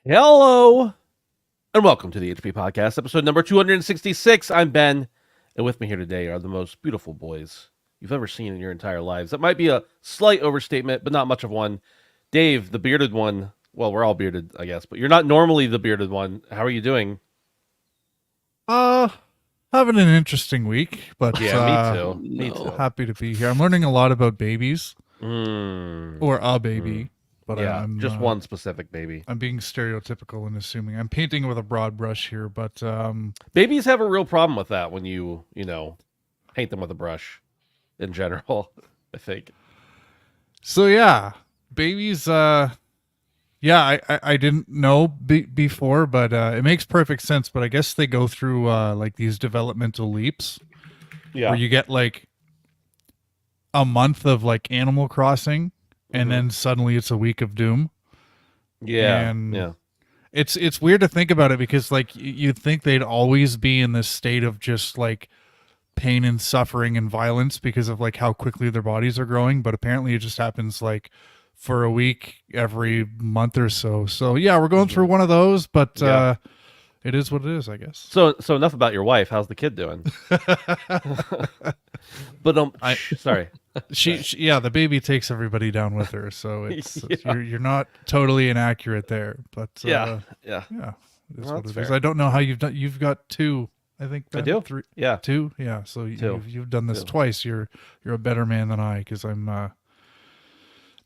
Hello, and welcome to the HP Podcast, episode number 266. I'm Ben, and with me here today are the most beautiful boys you've ever seen in your entire lives. That might be a slight overstatement, but not much of one. Dave, the bearded one. Well, we're all bearded, I guess, but you're not normally the bearded one. How are you doing? Uh, Having an interesting week, but Yeah, me too. Me No. too. happy to be here. I'm learning a lot about babies Mm, or a baby, but yeah, I'm just one specific baby. I'm being stereotypical and assuming. I'm painting with a broad brush here, but Babies have a real problem with that when you paint them with a brush in general, I think. so yeah, babies. Yeah, I didn't know before, but it makes perfect sense. But I guess they go through like these developmental leaps Yeah. where you get like a month of like Animal Crossing, and then suddenly it's a week of Doom. Yeah. And yeah. It's weird to think about it because like you'd think they'd always be in this state of just like pain and suffering and violence because of like how quickly their bodies are growing, but apparently it just happens like for a week every month or so. So yeah, we're going through one of those, but Yeah. it is what it is, I guess. So enough about your wife. How's the kid doing? But sorry. She the baby takes everybody down with her, so it's Yeah. you're not totally inaccurate there, but Yeah. yeah, it's Well, what that's it is. fair. I don't know how you've got two. I think I Ben, do. three, Yeah. two. Yeah, so Two. you've done this Two. twice. You're a better man than I because I'm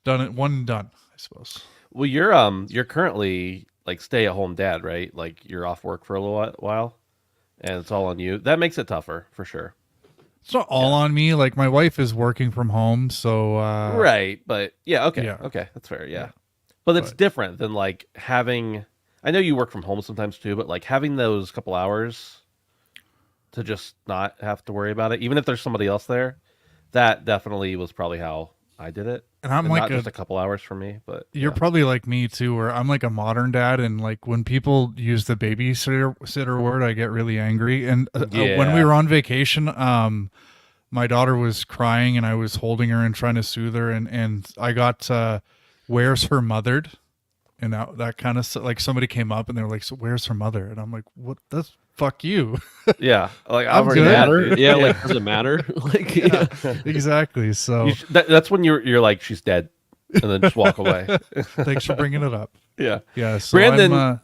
done it one and done, I suppose. Well, you're currently like stay-at-home dad, right? Like you're off work for a little while, and it's all on you. That makes it tougher for sure. It's not all on me. Like my wife is working from home, so Right. But yeah. Okay. yeah. Okay. That's fair. Yeah. But it's But- different than like having. I know you work from home sometimes too, but like having those couple hours to just not have to worry about it, even if there's somebody else there. That definitely was probably how I did it. And I'm And like not just a couple hours for me, but You're yeah. probably like me too, where I'm like a modern dad, and like when people use the babysitter word, I get really angry. And when we Yeah. were on vacation, my daughter was crying, and I was holding her and trying to soothe her, and I got "Where's her mothered?" and that kind of like somebody came up and they're like, "So where's her mother?" And I'm like, "What? That's fuck you." Yeah, like I'm already good. mad, Matter? dude. Yeah, like does it matter? Like yeah. Exactly. So That's when you're like she's dead, and then just walk away. thanks for bringing it up. Yeah, Yeah. So Brandon- I'm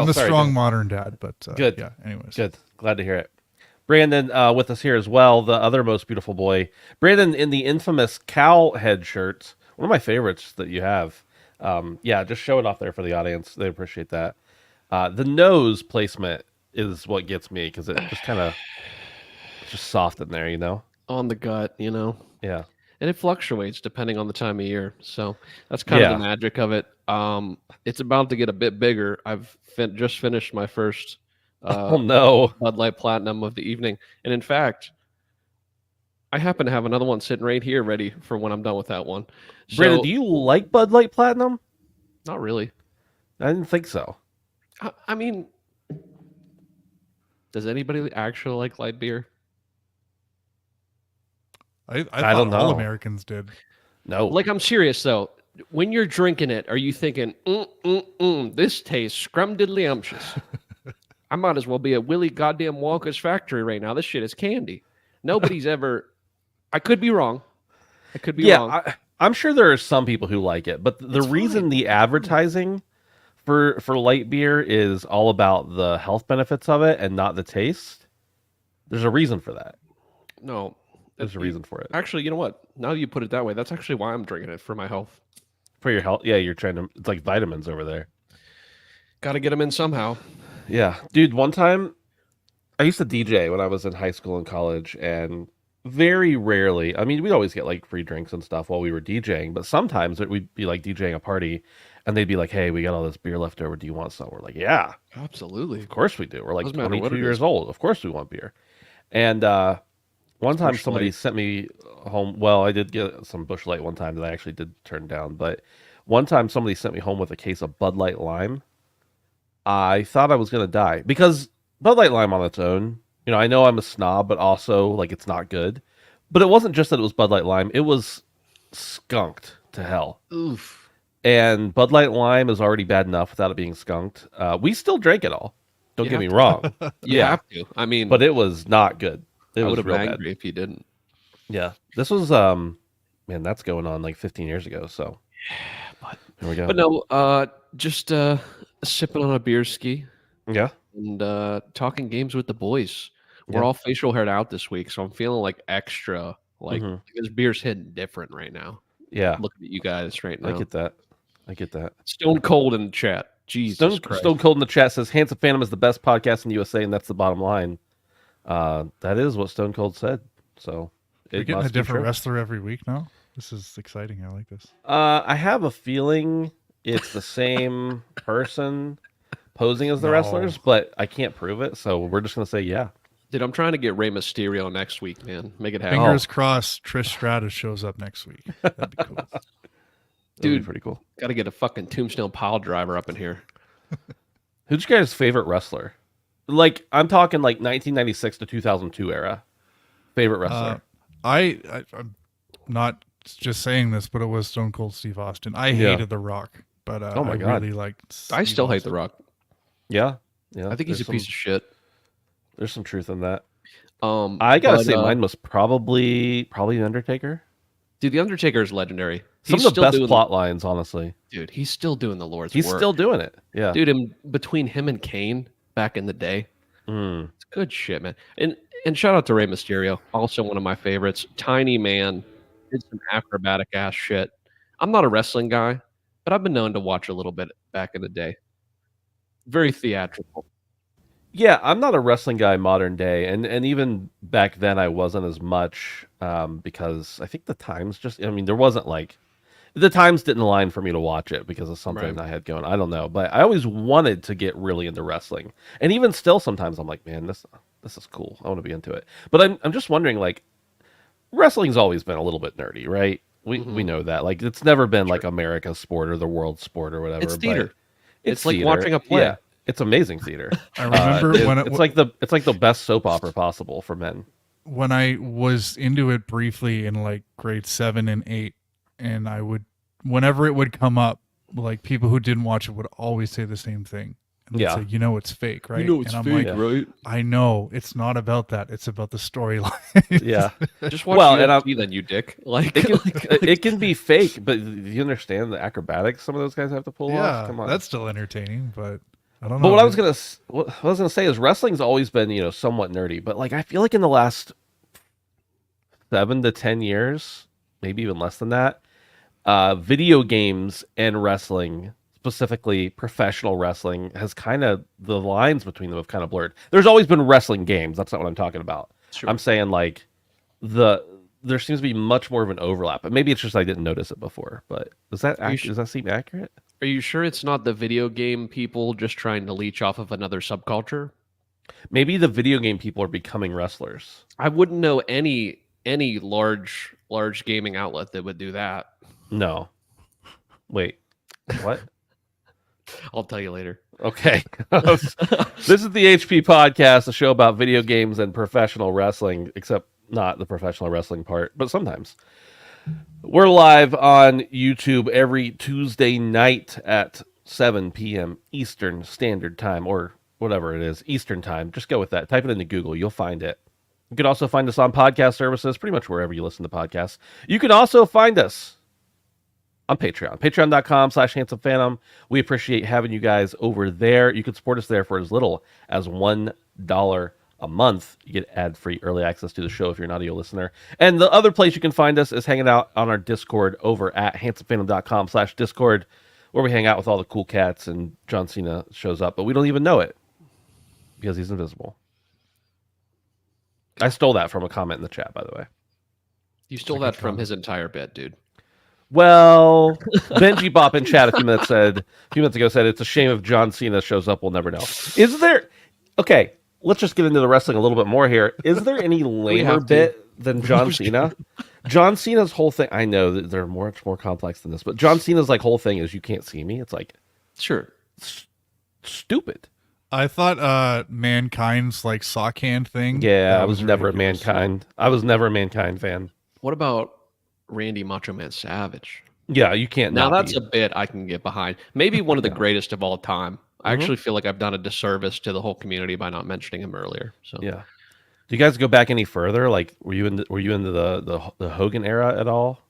a sorry, strong go modern dad, but Good. Yeah. Anyways. good. Glad to hear it. Brandon with us here as well, the other most beautiful boy. Brandon in the infamous cow head shirt, one of my favorites that you have. Yeah, just show it off there for the audience. They appreciate that. The nose placement is what gets me because it just kind of just soft in there, you know? On the gut, you know. Yeah. And it fluctuates depending on the time of year. So that's kind Yeah. of the magic of it. It's about to get a bit bigger. I've just finished my first Oh no. Bud Light Platinum of the evening. And in fact, I happen to have another one sitting right here ready for when I'm done with that one. So, Brandon, do you like Bud Light Platinum? not really. I didn't think so. I mean, does anybody actually like light beer? I I thought don't all know. Americans did. No. Like, I'm serious though. When you're drinking it, are you thinking, this tastes scrumdiddlyumptious? I might as well be at Willy goddamn Wonka's factory right now. This shit is candy. Nobody's ever. I could be wrong. I could be wrong. I'm sure there are some people who like it, but the It's reason fine. the advertising for light beer is all about the health benefits of it and not the taste. There's a reason for that. No, There's a reason for it. Actually, you know what? Now that you put it that way, that's actually why I'm drinking it, for my health. For your health. Yeah, you're trying to it's like vitamins over there. Got to get them in somehow. Yeah. Dude, one time I used to DJ when I was in high school and college, and very rarely, I mean, we'd always get like free drinks and stuff while we were DJing, but sometimes we'd be like DJing a party and they'd be like, "Hey, we got all this beer left over. Do you want some?" We're like, "Yeah, Absolutely. of course we do." We're like Doesn't matter what 22 it years is. old. Of course we want beer. And one time Busch somebody Light. sent me home. Well, I did get some Busch Light one time that I actually did turn down, but one time somebody sent me home with a case of Bud Light Lime. I thought I was going to die because Bud Light Lime on its own, I know I'm a snob, but also like it's not good. But it wasn't just that it was Bud Light Lime, it was skunked to hell. Oof. and Bud Light Lime is already bad enough without it being skunked. We still drank it all. Don't You get have me to. wrong. You Yeah, have to. I mean, but it was not good. It I was would have real been bad. angry if you didn't. Yeah, this was man, that's going on like 15 years ago. So But, here we go. but no, just sipping on a beer ski Yeah. and talking games with the boys. We're Yeah. all facial haired out this week, so I'm feeling like extra. Like Mhm. this beer's hitting different right now. Yeah. Looking at you guys right I now. get that. I get that. Stone cold in the chat. Jesus Christ. Stone Cold in the chat says Handsome Phantom is the best podcast in the USA, and that's the bottom line. That is what Stone Cold said. So We're it getting a must be different true. wrestler every week now. This is exciting. I like this. I have a feeling it's the same person posing as the No. wrestlers, but I can't prove it. So we're just gonna say yeah. Dude, I'm trying to get Rey Mysterio next week, man. Make it happen. Fingers crossed. Trish Stratus shows up next week. That'd be cool. That'd Dude. be pretty cool. Got to get a fucking Tombstone pile driver up in here. Who's your guys' favorite wrestler? Like I'm talking like 1996 to 2002 era. Favorite wrestler? I'm not just saying this, but it was Stone Cold Steve Austin. I Yeah. hated The Rock, but Oh my I God. really liked. I Steve still hate Austin. The Rock. Yeah. Yeah. I think he's a piece of shit. There's some truth in that. I I gotta say, mine was probably the Undertaker. Dude, the Undertaker is legendary. Some He's of the still best doing plot lines, honestly. Dude, he's still doing the Lord's He's work. still doing it. Yeah. Dude, between him and Kane back in the day, Mm. it's good shit, man. And shout out to Rey Mysterio, also one of my favorites. Tiny man, did some acrobatic ass shit. I'm not a wrestling guy, but I've been known to watch a little bit back in the day. Very theatrical. Yeah, I'm not a wrestling guy modern day, and even back then I wasn't as much because I think the times just. I mean, there wasn't like the times didn't align for me to watch it because of something Right. I had going. I don't know, but I always wanted to get really into wrestling, and even still, sometimes I'm like, man, this is cool. I want to be into it. But I'm just wondering, like, wrestling's always been a little bit nerdy, right? We know that. Like, it's never been like America's sport or the world's sport or whatever. It's but theater. It's like theater. watching a play. Yeah, it's amazing theater. I remember It's like the best soap opera possible for men. when I was into it briefly in like grade 7 and 8, and I would, whenever it would come up, like people who didn't watch it would always say the same thing. And they'd Yeah. say, it's fake, right? You know it's and I'm fake, like, right? I know it's not about that. It's about the storyline. Yeah. Just watch Well, and UFC then, you dick. Like, It can be fake, but you understand the acrobatics some of those guys have to pull off. Yeah, Come on. that's still entertaining, but I don't know. But what I was gonna say is wrestling's always been somewhat nerdy, but like I feel like in the last 7 to 10 years, maybe even less than that, video games and wrestling, specifically professional wrestling, has kind of the lines between them have kind of blurred. There's always been wrestling games. That's not what I'm talking about. Sure. I'm saying like there seems to be much more of an overlap, but maybe it's just I didn't notice it before. But does that seem accurate? Are you sure it's not the video game people just trying to leech off of another subculture? Maybe the video game people are becoming wrestlers. I wouldn't know any large gaming outlet that would do that. No. Wait. What? I'll tell you later. Okay. This is the HP Podcast, a show about video games and professional wrestling, except not the professional wrestling part, but sometimes. We're live on YouTube every Tuesday night at 7 p.m. Eastern Standard Time, or whatever it is, Eastern Time. Just go with that. Type it into Google. You'll find it. You can also find us on podcast services, pretty much wherever you listen to podcasts. You can also find us on Patreon, patreon.com/handsomephantom. We appreciate having you guys over there. You can support us there for as little as $1 a month. You get ad-free early access to the show if you're an audio listener. And the other place you can find us is hanging out on our Discord over at handsomephantom.com/Discord, where we hang out with all the cool cats and John Cena shows up, but we don't even know it because he's invisible. I stole that from a comment in the chat, by the way. You stole that from his entire bit, dude. Well, Benji Bop in chat a few minutes ago said it's a shame if John Cena shows up. We'll never know. Is there? Okay, let's just get into the wrestling a little bit more here. Is there any lamer have to. bit than John Cena? John Cena's whole thing. I know that they're much more complex than this, but John Cena's like whole thing is you can't see me. It's like Sure. stupid. I thought Mankind's like sock hand thing. Yeah, that I was never a ridiculous. Mankind. I was never a Mankind fan. What about Randy Macho Man Savage? Yeah, you can't Now not that's be. a bit I can get behind. Maybe one of the Yeah. greatest of all time. I Mhm. actually feel like I've done a disservice to the whole community by not mentioning him earlier. So Yeah. Do you guys go back any further? Like, were you into the Hogan era at all?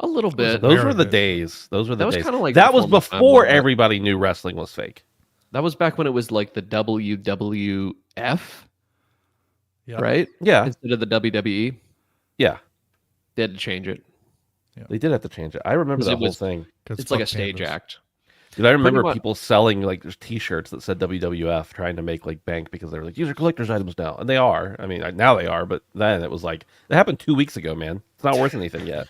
a little I was bit. Those aware were of the it. days. Those were the That was days. kind of like That was before my time a before little bit. everybody knew wrestling was fake. That was back when it was like the WWF, Yeah. right? Yeah, Instead of the WWE. yeah. They had to change it They did have to change it. I remember because that it whole was thing. Because it's like a fuck stage pandas. act. Dude, I Pretty remember much. people selling like there's T-shirts that said WWF, trying to make like bank because they were like, these are collector's items now, and they are. I mean, now they are, but then it was like it happened 2 weeks ago, man. It's not worth anything yet.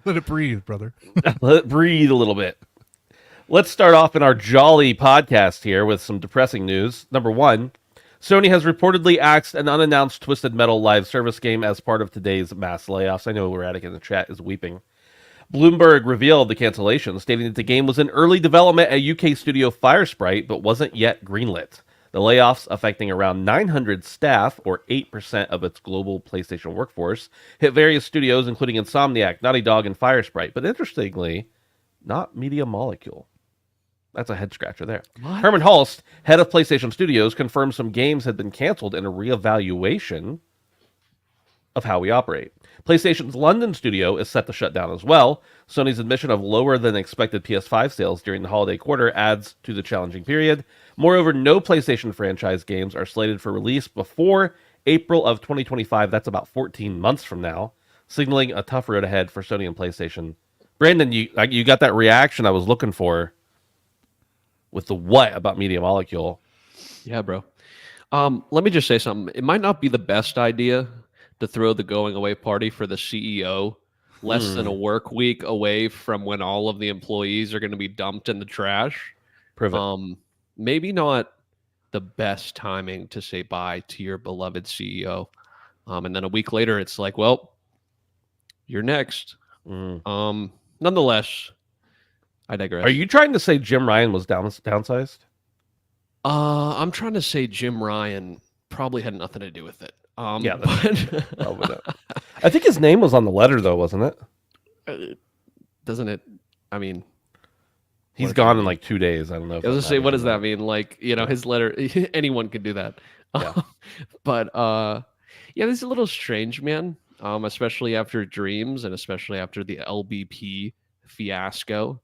Let it breathe, brother. Let it breathe a little bit. Let's start off in our jolly podcast here with some depressing news. Number one, Sony has reportedly axed an unannounced Twisted Metal live service game as part of today's mass layoffs. I know Radic in the chat is weeping. Bloomberg revealed the cancellation, stating that the game was in early development at UK studio Firesprite, but wasn't yet greenlit. The layoffs, affecting around 900 staff, or 8% of its global PlayStation workforce, hit various studios, including Insomniac, Naughty Dog, and Firesprite. But interestingly, not Media Molecule. That's a head scratcher there. What? Herman Hulst, head of PlayStation Studios, confirmed some games had been canceled in a reevaluation of how we operate. PlayStation's London studio is set to shut down as well. Sony's admission of lower than expected PS5 sales during the holiday quarter adds to the challenging period. Moreover, no PlayStation franchise games are slated for release before April of 2025. That's about 14 months from now, signaling a tough road ahead for Sony and PlayStation. Brandon, you got that reaction I was looking for with the what about Media Molecule. Yeah, bro. Let me just say something. It might not be the best idea to throw the going away party for the CEO less than a work week away from when all of the employees are going to be dumped in the trash. Privet. Maybe not the best timing to say bye to your beloved CEO. And then a week later, it's like, well, you're next. Nonetheless, I digress. Are you trying to say Jim Ryan was downsized? I'm trying to say Jim Ryan probably had nothing to do with it. Yeah, but Probably not. I think his name was on the letter, though, wasn't it? doesn't it? I mean, He's does gone that in like 2 days. I don't know. If I was that gonna say, what matters does or that not. mean? Like, his letter, anyone could do that. Yeah. But yeah, this is a little strange, man. Especially after Dreams and especially after the LBP fiasco.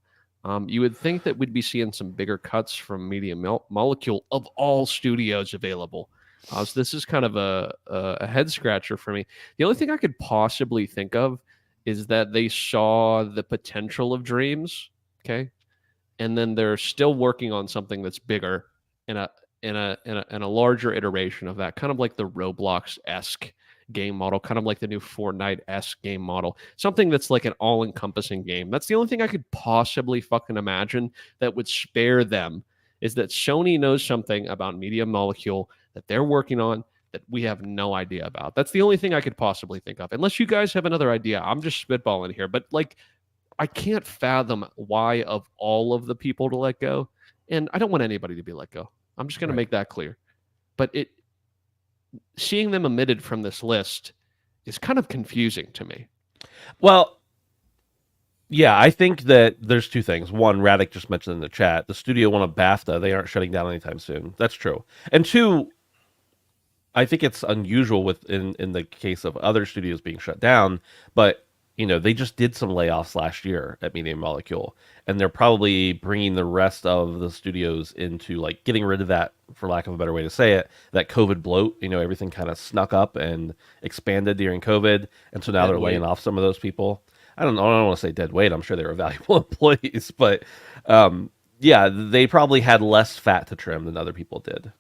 You would think that we'd be seeing some bigger cuts from Media Molecule of all studios available. So this is kind of a head scratcher for me. The only thing I could possibly think of is that they saw the potential of Dreams, okay, and then they're still working on something that's bigger in a larger iteration of that, kind of like the Roblox-esque game model, kind of like the new Fortnite-esque game model, something that's like an all-encompassing game. That's the only thing I could possibly fucking imagine that would spare them, is that Sony knows something about Media Molecule that they're working on that we have no idea about. That's the only thing I could possibly think of. Unless you guys have another idea, I'm just spitballing here, but like, I can't fathom why of all of the people to let go, and I don't want anybody to be let go. I'm just going to make that clear. But seeing them omitted from this list is kind of confusing to me. Well, yeah, I think that there's two things. One, Radic just mentioned in the chat, the studio won a BAFTA. They aren't shutting down anytime soon. That's true. And two, I think it's unusual in the case of other studios being shut down, but they just did some layoffs last year at Media Molecule, and they're probably bringing the rest of the studios into like getting rid of that, for lack of a better way to say it, that COVID bloat. Everything kind of snuck up and expanded during COVID, and so now Dead they're laying weight. off some of those people. I don't want to say dead weight. I'm sure they were valuable employees, but yeah, they probably had less fat to trim than other people did.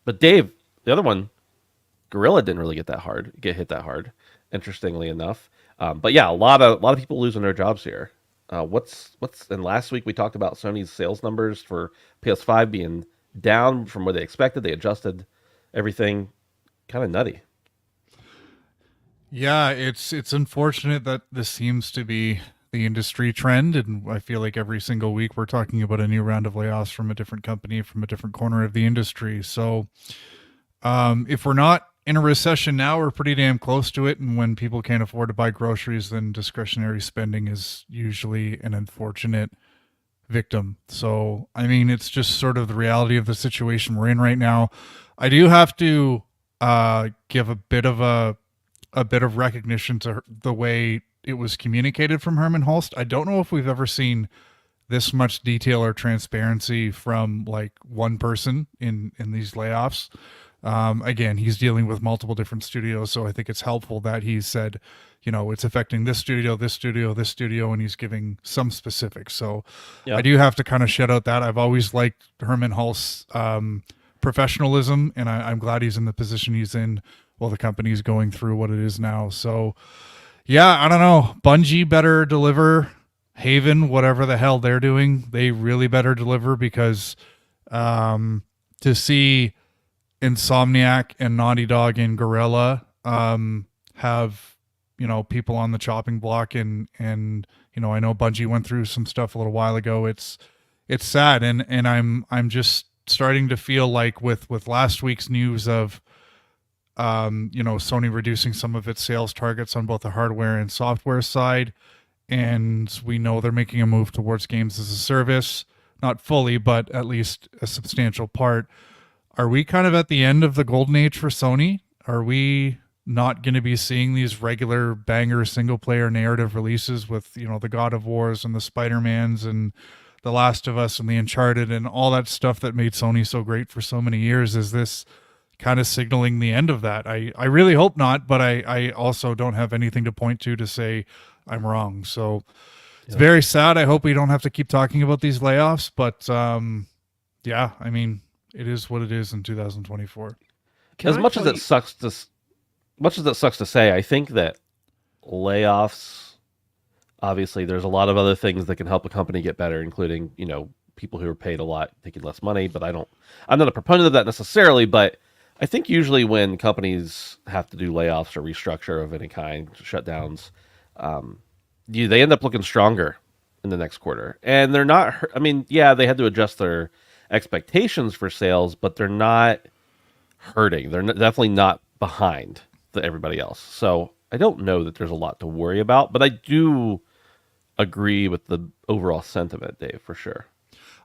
But Dave, the other one, Gorilla didn't really get hit that hard, interestingly enough. But yeah, a lot of people losing their jobs here. What's and last week we talked about Sony's sales numbers for PS5 being down from where they expected. They adjusted everything, kind of nutty. Yeah, it's unfortunate that this seems to be the industry trend, and I feel like every single week we're talking about a new round of layoffs from a different company from a different corner of the industry. So if we're not in a recession now, we're pretty damn close to it. And when people can't afford to buy groceries, then discretionary spending is usually an unfortunate victim. So, I mean, it's just sort of the reality of the situation we're in right now. I do have to give a bit of recognition to the way it was communicated from Herman Hulst. I don't know if we've ever seen this much detail or transparency from like one person in these layoffs. Again, he's dealing with multiple different studios, so I think it's helpful that he said, you know, it's affecting this studio, this studio, this studio, and he's giving some specifics. So Yeah. I do have to kind of shout out that I've always liked Herman Hulst's professionalism, and I'm glad he's in the position he's in while the company's going through what it is now. So yeah, I don't know. Bungie better deliver. Haven, whatever the hell they're doing, they really better deliver, because to see Insomniac and Naughty Dog and Gorilla have, you know, people on the chopping block, and you know, I know Bungie went through some stuff a little while ago. It's sad, and I'm just starting to feel like with last week's news of you know, Sony reducing some of its sales targets on both the hardware and software side, and we know they're making a move towards games as a service, not fully, but at least a substantial part. Are we kind of at the end of the golden age for Sony? Are we not going to be seeing these regular banger single player narrative releases with, you know, the God of Wars and the Spider-Mans and the Last of Us and the Uncharted and all that stuff that made Sony so great for so many years? Is this kind of signaling the end of that? I really hope not, but I also don't have anything to point to say I'm wrong. So it's very sad. I hope we don't have to keep talking about these layoffs, but yeah, I mean, it is what it is in 2024. As much as it sucks to say, I think that layoffs, obviously, there's a lot of other things that can help a company get better, including, you know, people who are paid a lot taking less money. But I'm not a proponent of that necessarily. But I think usually when companies have to do layoffs or restructure of any kind, shutdowns, they end up looking stronger in the next quarter. And they're not. I mean, yeah, they had to adjust their expectations for sales, but they're not hurting. They're definitely not behind everybody else. So I don't know that there's a lot to worry about, but I do agree with the overall sentiment, Dave, for sure.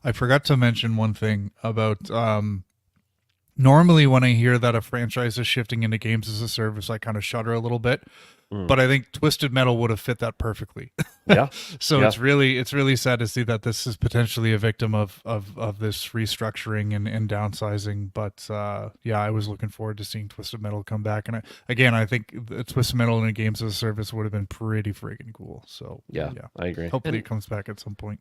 I forgot to mention one thing about normally when I hear that a franchise is shifting into games as a service, I kind of shudder a little bit. But I think Twisted Metal would have fit that perfectly. Yeah. So Yeah. it's really sad to see that this is potentially a victim of this restructuring and downsizing. But yeah, I was looking forward to seeing Twisted Metal come back. And I think Twisted Metal in a games as a service would have been pretty freaking cool. So Yeah, I agree. hopefully it comes back at some point.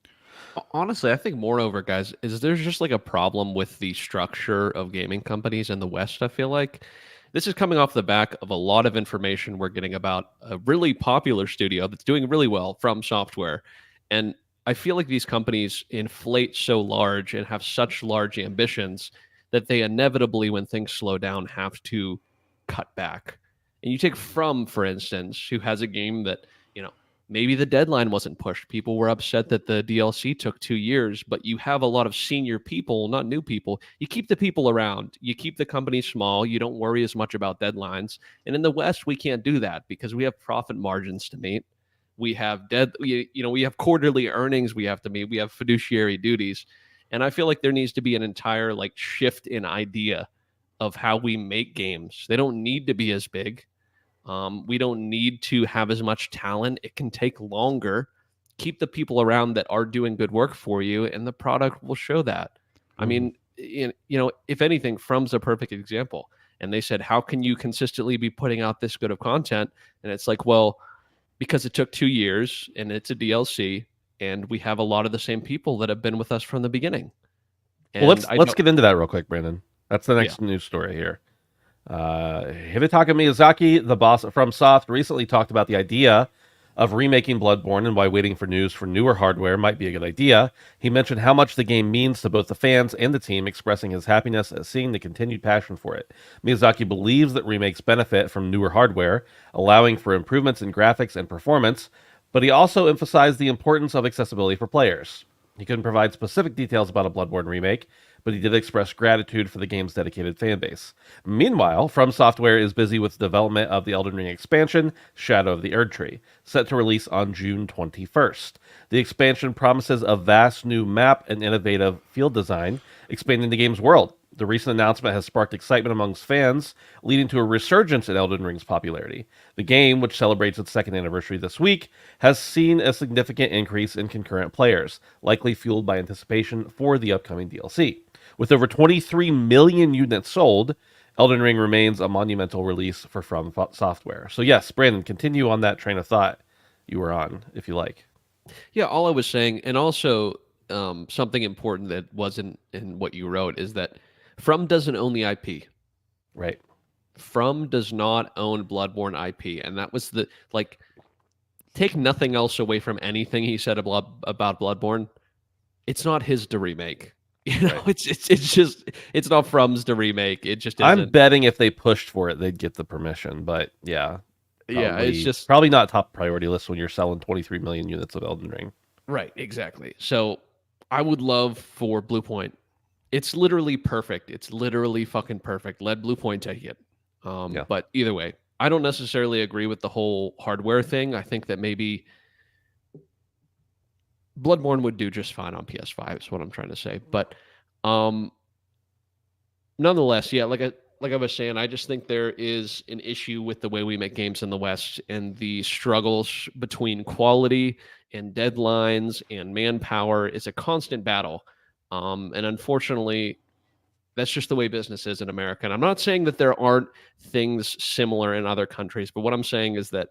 Honestly, I think moreover, guys, is there's just like a problem with the structure of gaming companies in the West. I feel like this is coming off the back of a lot of information we're getting about a really popular studio that's doing really well, From Software. And I feel like these companies inflate so large and have such large ambitions that they inevitably, when things slow down, have to cut back. And you take From, for instance, who has a game that, you know, maybe the deadline wasn't pushed. People were upset that the DLC took 2 years, but you have a lot of senior people, not new people. You keep the people around. You keep the company small. You don't worry as much about deadlines. And in the West, we can't do that because we have profit margins to meet. We have we have quarterly earnings we have to meet. We have fiduciary duties. And I feel like there needs to be an entire like shift in idea of how we make games. They don't need to be as big. We don't need to have as much talent. It can take longer. Keep the people around that are doing good work for you, and the product will show that. I mean, if anything, From's a perfect example. And they said, how can you consistently be putting out this good of content? And it's like, well, because it took 2 years and it's a DLC, and we have a lot of the same people that have been with us from the beginning. And Well, let's get into that real quick, Brandon. That's the next news story here. Hidetaka Miyazaki, the boss at FromSoft, recently talked about the idea of remaking Bloodborne and why waiting for news for newer hardware might be a good idea. He mentioned how much the game means to both the fans and the team, expressing his happiness at seeing the continued passion for it. Miyazaki believes that remakes benefit from newer hardware, allowing for improvements in graphics and performance, but he also emphasized the importance of accessibility for players. He couldn't provide specific details about a Bloodborne remake, but he did express gratitude for the game's dedicated fan base. Meanwhile, From Software is busy with the development of the Elden Ring expansion, Shadow of the Erdtree, set to release on June 21st. The expansion promises a vast new map and innovative field design, expanding the game's world. The recent announcement has sparked excitement amongst fans, leading to a resurgence in Elden Ring's popularity. The game, which celebrates its second anniversary this week, has seen a significant increase in concurrent players, likely fueled by anticipation for the upcoming DLC. With over 23 million units sold, Elden Ring remains a monumental release for From Software. So yes, Brandon, continue on that train of thought you were on, if you like. Yeah, all I was saying, and also something important that wasn't in what you wrote is that From doesn't own the IP. Right. From does not own Bloodborne IP, and that was the like. Take nothing else away from anything he said about Bloodborne. It's not his to remake. You know, Right. it's just it's not From's to remake. It just isn't. I'm betting if they pushed for it, they'd get the permission. But yeah, Yeah, it's just probably not top priority list when you're selling 23 million units of Elden Ring. right, exactly. So I would love for Bluepoint. It's literally perfect. It's literally fucking perfect. Let Bluepoint take it. Yeah. But either way, I don't necessarily agree with the whole hardware thing. I think that maybe Bloodborne would do just fine on PS5 is what I'm trying to say. But nonetheless, yeah, like I was saying, I just think there is an issue with the way we make games in the West and the struggles between quality and deadlines and manpower is a constant battle. And unfortunately, that's just the way business is in America. And I'm not saying that there aren't things similar in other countries, but what I'm saying is that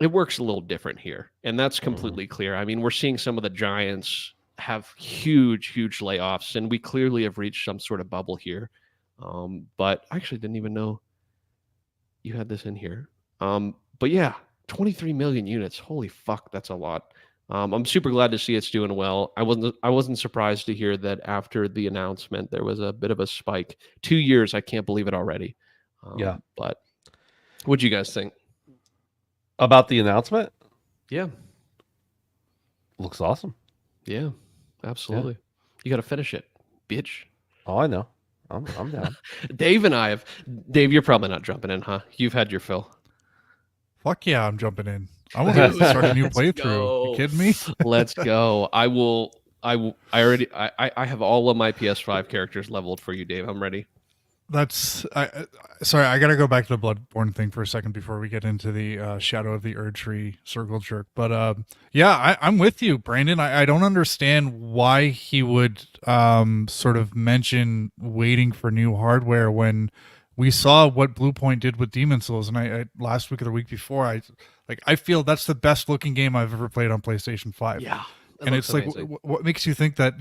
it works a little different here. And that's completely clear. I mean, we're seeing some of the giants have huge, huge layoffs, and we clearly have reached some sort of bubble here. But I actually didn't even know you had this in here. But yeah, 23 million units. Holy fuck, that's a lot. I'm super glad to see it's doing well. I wasn't surprised to hear that after the announcement there was a bit of a spike. 2 years, I can't believe it already. Yeah. But what'd you guys think? About the announcement, Yeah. looks awesome. Yeah. Absolutely. You got to finish it, bitch. Oh, I know. I'm down. Dave and I have. Dave, you're probably not jumping in, huh? You've had your fill. Fuck yeah, I'm jumping in. I want to start a new Let's playthrough. go. You kidding me? Let's go. I have all of my PS5 characters leveled for you, Dave. I'm ready. Sorry, I gotta go back to the Bloodborne thing for a second before we get into the Shadow of the Erdtree circle jerk. But yeah, I'm with you, Brandon. I don't understand why he would sort of mention waiting for new hardware when we saw what Bluepoint did with Demon Souls, and I last week or the week before, I feel that's the best looking game I've ever played on PlayStation 5. Yeah. And it's like, what makes you think that,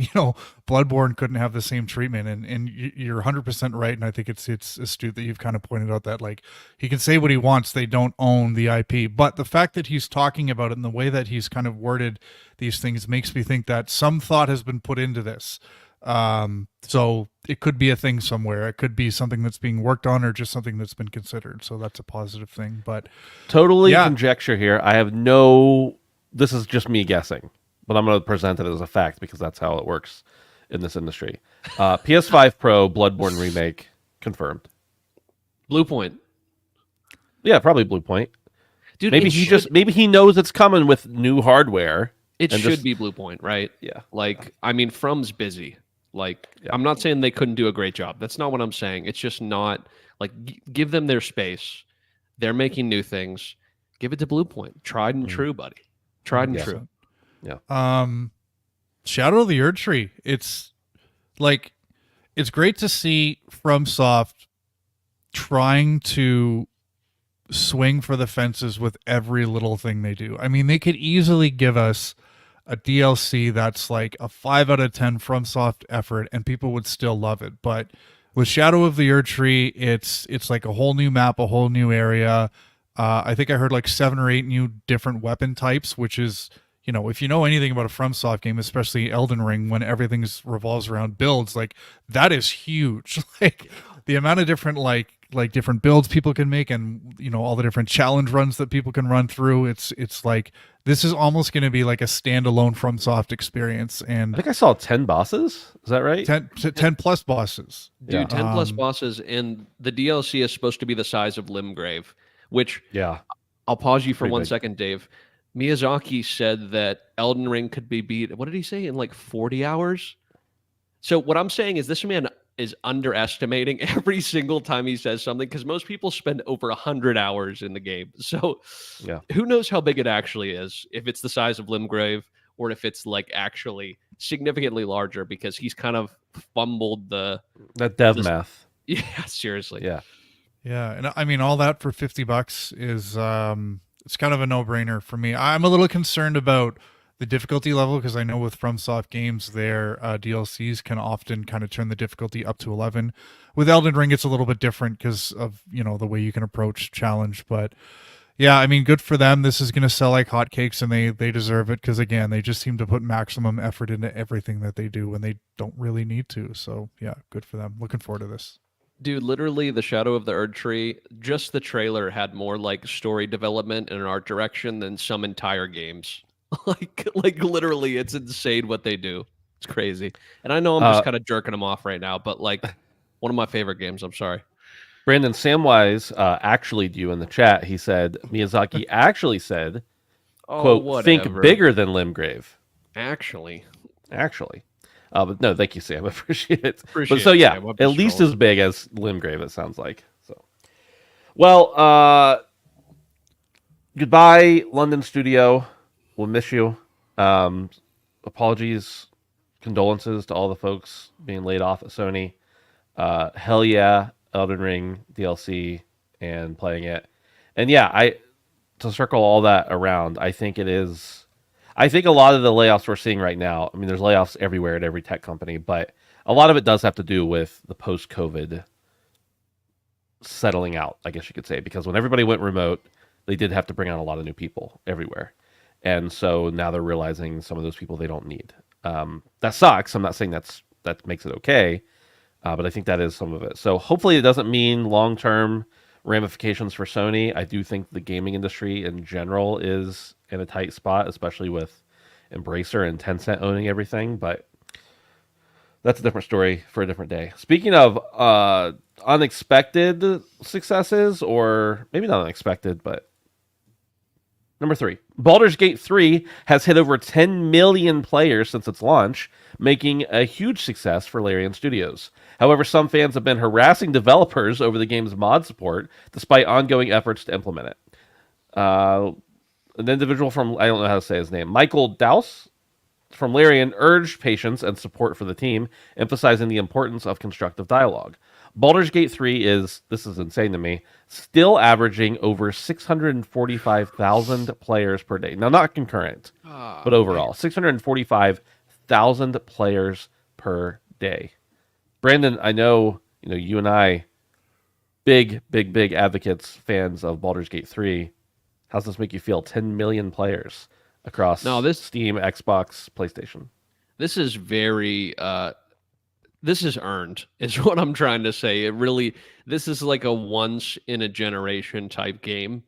Bloodborne couldn't have the same treatment? And you're 100% right. And I think it's astute that you've kind of pointed out that, like, he can say what he wants. They don't own the IP. But the fact that he's talking about it and the way that he's kind of worded these things makes me think that some thought has been put into this. So it could be a thing somewhere. It could be something that's being worked on or just something that's been considered. So that's a positive thing. But Totally conjecture here. This is just me guessing, but I'm going to present it as a fact because that's how it works in this industry. PS5 Pro Bloodborne remake confirmed. Bluepoint. Yeah, probably Bluepoint. Dude, Maybe he knows it's coming with new hardware. It should be Bluepoint, right? Yeah. Like, I mean, From's busy. Like, I'm not saying they couldn't do a great job. That's not what I'm saying. It's just not, like, give them their space. They're making new things. Give it to Bluepoint. Tried and true, buddy. Tried and true. Yeah. Shadow of the Erdtree. It's great to see FromSoft trying to swing for the fences with every little thing they do. I mean, they could easily give us a DLC that's like a 5 out of 10 FromSoft effort and people would still love it. But with Shadow of the Erdtree, it's like a whole new map, a whole new area. I think I heard like 7 or 8 new different weapon types, which is, if you know anything about a FromSoft game, especially Elden Ring, when everything revolves around builds, like, that is huge. Like, the amount of different, like, like different builds people can make, and all the different challenge runs that people can run through. It's like this is almost going to be like a standalone FromSoft experience, I and think I saw 10 bosses. Is that right? 10 plus bosses. Dude, Yeah. 10 plus bosses, and the DLC is supposed to be the size of Limgrave, which Yeah. I'll pause you for Pretty one big. second, Dave. Miyazaki said that Elden Ring could be beat, what did he say, in like 40 hours? So what I'm saying is this man is underestimating every single time he says something, because most people spend over 100 hours in the game. So Yeah. who knows how big it actually is, if it's the size of Limgrave or if it's like actually significantly larger, because he's kind of fumbled That dev this. math. Yeah, seriously. Yeah. Yeah, and I mean all that for $50 is it's kind of a no-brainer for me. I'm a little concerned about the difficulty level because I know with FromSoft games their DLCs can often kind of turn the difficulty up to 11. With Elden Ring it's a little bit different because of, the way you can approach challenge, but yeah, I mean good for them. This is going to sell like hotcakes and they deserve it because again, they just seem to put maximum effort into everything that they do when they don't really need to. So, yeah, good for them. Looking forward to this. Dude, literally, the Shadow of the Erd Tree, just the trailer had more like story development and an art direction than some entire games. like literally, it's insane what they do. It's crazy. And I know I'm just kind of jerking them off right now, but like one of my favorite games. I'm sorry. Brandon Samwise actually you in the chat. He said Miyazaki actually said, Oh, quote, think whatever. bigger than Limgrave. Actually. But no, thank you, Sam. I appreciate it. Appreciate But so it, yeah, Sam. I'm at just least trolling. as big as Limgrave, it sounds like. So, well, goodbye, London studio. We'll miss you. Apologies, condolences to all the folks being laid off at Sony. Hell yeah, Elden Ring DLC and playing it. And yeah, to circle all that around, I think it is. I think a lot of the layoffs we're seeing right now, I mean, there's layoffs everywhere at every tech company, but a lot of it does have to do with the post-COVID settling out, I guess you could say, because when everybody went remote, they did have to bring on a lot of new people everywhere. And so now they're realizing some of those people they don't need. That sucks. I'm not saying that makes it okay, but I think that is some of it. So hopefully it doesn't mean long-term ramifications for Sony. I do think the gaming industry in general is in a tight spot, especially with Embracer and Tencent owning everything. But that's a different story for a different day. Speaking of unexpected successes, or maybe not unexpected, but number 3. Baldur's Gate 3 has hit over 10 million players since its launch, making a huge success for Larian Studios. However, some fans have been harassing developers over the game's mod support, despite ongoing efforts to implement it. An individual from, I don't know how to say his name, Michael Dowse from Larian urged patience and support for the team, emphasizing the importance of constructive dialogue. Baldur's Gate 3 is, this is insane to me, still averaging over 645,000 players per day. Now, not concurrent, but overall, 645,000 players per day. Brandon, I know, you and I, big advocates, fans of Baldur's Gate 3. How's this make you feel? 10 million players across Steam, Xbox, PlayStation. This is very this is earned, is what I'm trying to say. This is like a once in a generation type game.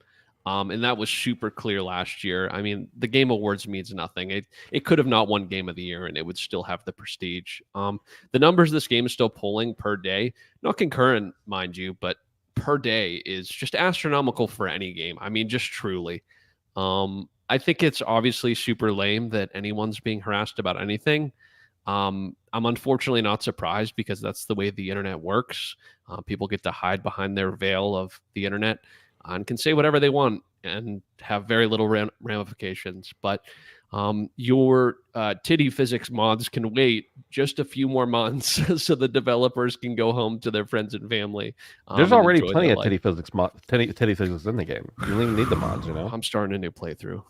And that was super clear last year. I mean, the Game Awards means nothing. It could have not won Game of the Year and it would still have the prestige. The numbers this game is still pulling per day, not concurrent, mind you, but per day is just astronomical for any game. I mean, just truly. I think it's obviously super lame that anyone's being harassed about anything. I'm unfortunately not surprised because that's the way the internet works. People get to hide behind their veil of the internet and can say whatever they want and have very little ramifications. But your titty physics mods can wait just a few more months so the developers can go home to their friends and family. There's and already enjoy plenty their of life. titty physics in the game. You don't even need the mods, I'm starting a new playthrough.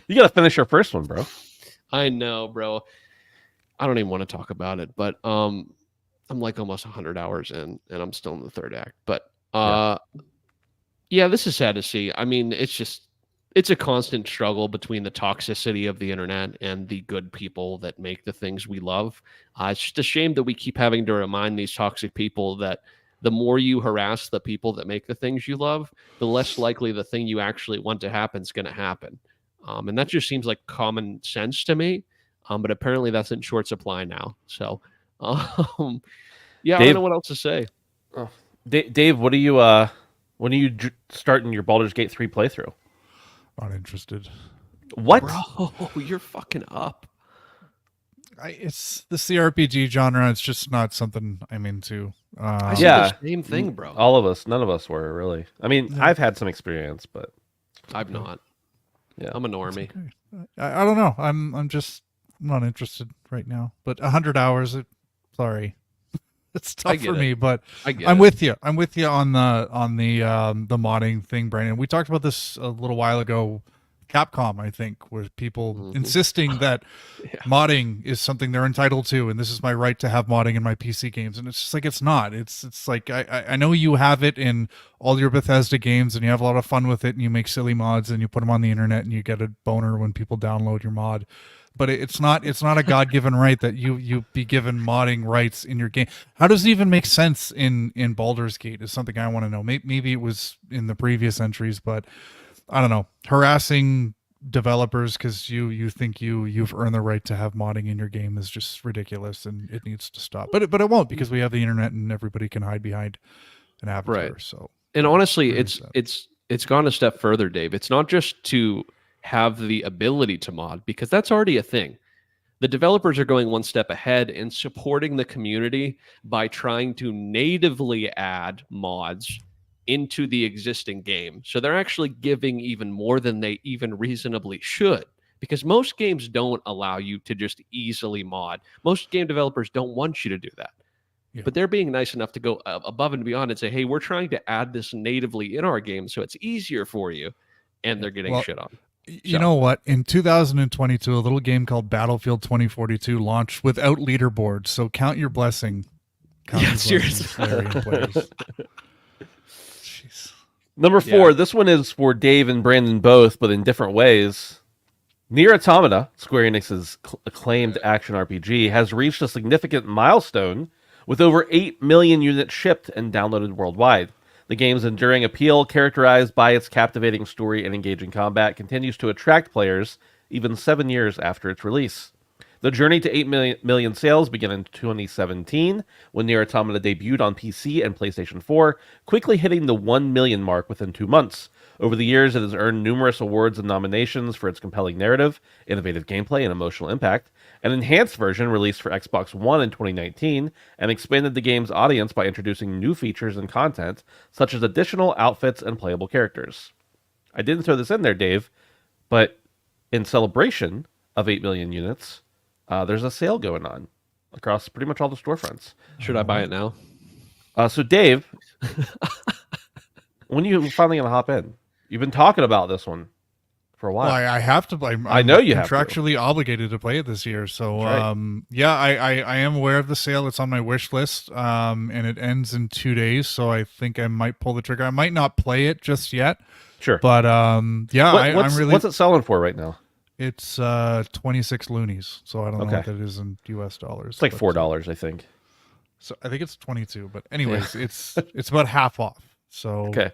You got to finish your first one, bro. I know, bro. I don't even want to talk about it, but I'm like almost 100 hours in, and I'm still in the third act. But yeah, this is sad to see. I mean, it's a constant struggle between the toxicity of the internet and the good people that make the things we love. It's just a shame that we keep having to remind these toxic people that the more you harass the people that make the things you love, the less likely the thing you actually want to happen is going to happen. And that just seems like common sense to me. But apparently that's in short supply now. So, yeah, I don't Dave, know what else to say. oh, Dave, when are you starting your Baldur's Gate 3 playthrough? Not interested. What? Bro, you're fucking up. It's the CRPG genre. It's just not something I'm into. I said Yeah. the same thing, bro. All of us, none of us were really. I mean, Yeah. I've had some experience, but I've not. yeah. I'm a normie. Okay. I don't know. I'm just not interested right now. But 100 hours. Sorry, it's tough get for it. me. But I get I'm it. with you. I'm with you on the modding thing, Brandon. We talked about this a little while ago. Capcom, I think, were people insisting that Yeah. modding is something they're entitled to, and this is my right to have modding in my PC games. And it's just like it's not. It's like I know you have it in all your Bethesda games, and you have a lot of fun with it, and you make silly mods, and you put them on the internet, and you get a boner when people download your mod. But it's not a God-given right that you be given modding rights in your game. How does it even make sense in Baldur's Gate is something I want to know. Maybe it was in the previous entries, but I don't know, harassing developers because you think you've earned the right to have modding in your game is just ridiculous, and it needs to stop. But it won't, because we have the internet and everybody can hide behind an avatar. Right. So, And honestly, really it's gone a step further, Dave. It's not just to have the ability to mod, because that's already a thing. The developers are going one step ahead and supporting the community by trying to natively add mods into the existing game. So they're actually giving even more than they even reasonably should, because most games don't allow you to just easily mod. Most game developers don't want you to do that. Yeah. But they're being nice enough to go above and beyond and say, hey, we're trying to add this natively in our game so it's easier for you. And they're getting shit on. You know what? In 2022, a little game called Battlefield 2042 launched without leaderboards. So count your blessing. Count Yeah, your seriously. blessings, Larian players. Jeez. Number 4, this one is for Dave and Brandon both, but in different ways. Nier Automata, Square Enix's acclaimed action RPG, has reached a significant milestone with over 8 million units shipped and downloaded worldwide. The game's enduring appeal, characterized by its captivating story and engaging combat, continues to attract players even 7 years after its release. The journey to 8 million sales began in 2017, when Nier Automata debuted on PC and PlayStation 4, quickly hitting the 1 million mark within 2 months. Over the years, it has earned numerous awards and nominations for its compelling narrative, innovative gameplay, and emotional impact. An enhanced version released for Xbox One in 2019 and expanded the game's audience by introducing new features and content, such as additional outfits and playable characters. I didn't throw this in there, Dave, but in celebration of 8 million units, there's a sale going on across pretty much all the storefronts. Should I buy it now? So, Dave, when are you finally going to hop in? You've been talking about this one for a while. Well, I have to play. I know you have to. Contractually obligated to play it this year. So, That's right. yeah, I am aware of the sale. It's on my wish list, and it ends in 2 days. So I think I might pull the trigger. I might not play it just yet. Sure. But yeah, I'm really. What's it selling for right now? It's 26 loonies. So I don't know Okay. what that is in US dollars. It's like but, $4, I think. So I think it's 22. But anyways, it's about half off. So Okay.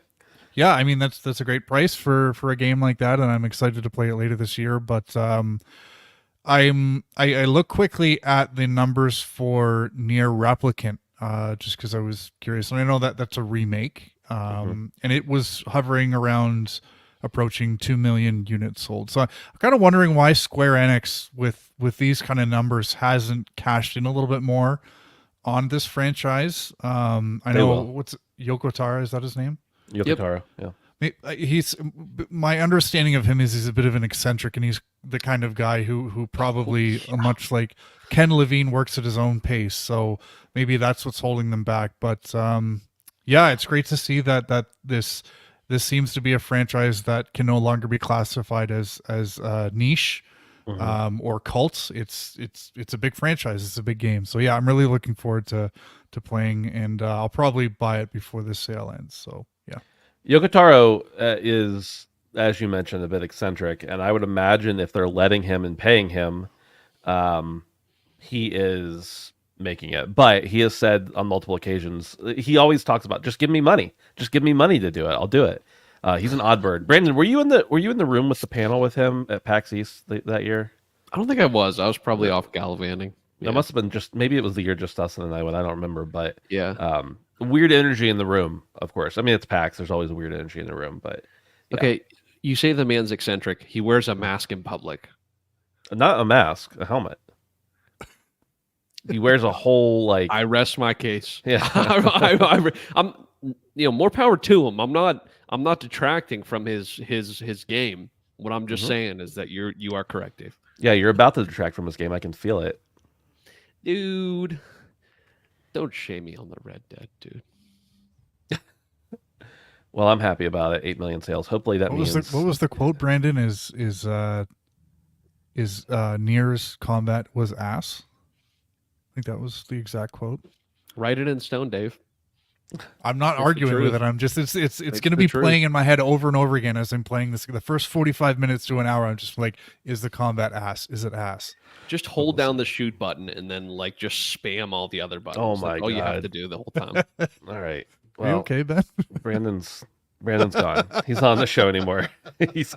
yeah, I mean that's a great price for a game like that, and I'm excited to play it later this year. But I look quickly at the numbers for Nier Replicant, just because I was curious, and I know that that's a remake, and it was hovering around approaching 2 million units sold. So I'm kind of wondering why Square Enix with these kind of numbers hasn't cashed in a little bit more on this franchise. I know will. what's Yoko Taro, is that his name? Yoko Taro, yeah. He's my understanding of him is he's a bit of an eccentric, and he's the kind of guy who probably much like Ken Levine works at his own pace. So maybe that's what's holding them back. But yeah, it's great to see that this seems to be a franchise that can no longer be classified as niche or cult. It's a big franchise. It's a big game. So yeah, I'm really looking forward to playing, and I'll probably buy it before this sale ends. So yeah. Yoko Taro is, as you mentioned, a bit eccentric, and I would imagine if they're letting him and paying him, he is making it. But he has said on multiple occasions, he always talks about just give me money, just give me money to do it. I'll do it. He's an odd bird. Brandon, were you in the room with the panel with him at PAX East that year? I don't think I was. I was probably off gallivanting. That must have been just maybe it was the year just Dustin and I went. I don't remember, but Yeah. weird energy in the room. Of course, I mean it's PAX. There's always weird energy in the room, but yeah. Okay. You say the man's eccentric. He wears a mask in public. Not a mask, a helmet. He wears a whole like. I rest my case. Yeah. I'm more power to him. I'm not detracting from his game. What I'm just saying is that you are correct, Dave. Yeah, you're about to detract from his game. I can feel it. Dude, don't shame me on the Red Dead, dude. Well, I'm happy about it. 8 million sales. Hopefully that means. What was the quote, Brandon? Is Nier's combat was ass? I think that was the exact quote. Write it in stone, Dave. I'm not It's arguing with it. I'm just it's going to be playing in my head over and over again as I'm playing this. The first 45 minutes to an hour, I'm just like, is the combat ass? Is it ass? Just hold down the shoot button and then like just spam all the other buttons. Oh my That's all you have God. to do the whole time. All right. Are you Well, okay, Ben? Brandon's gone. He's not on the show anymore. He's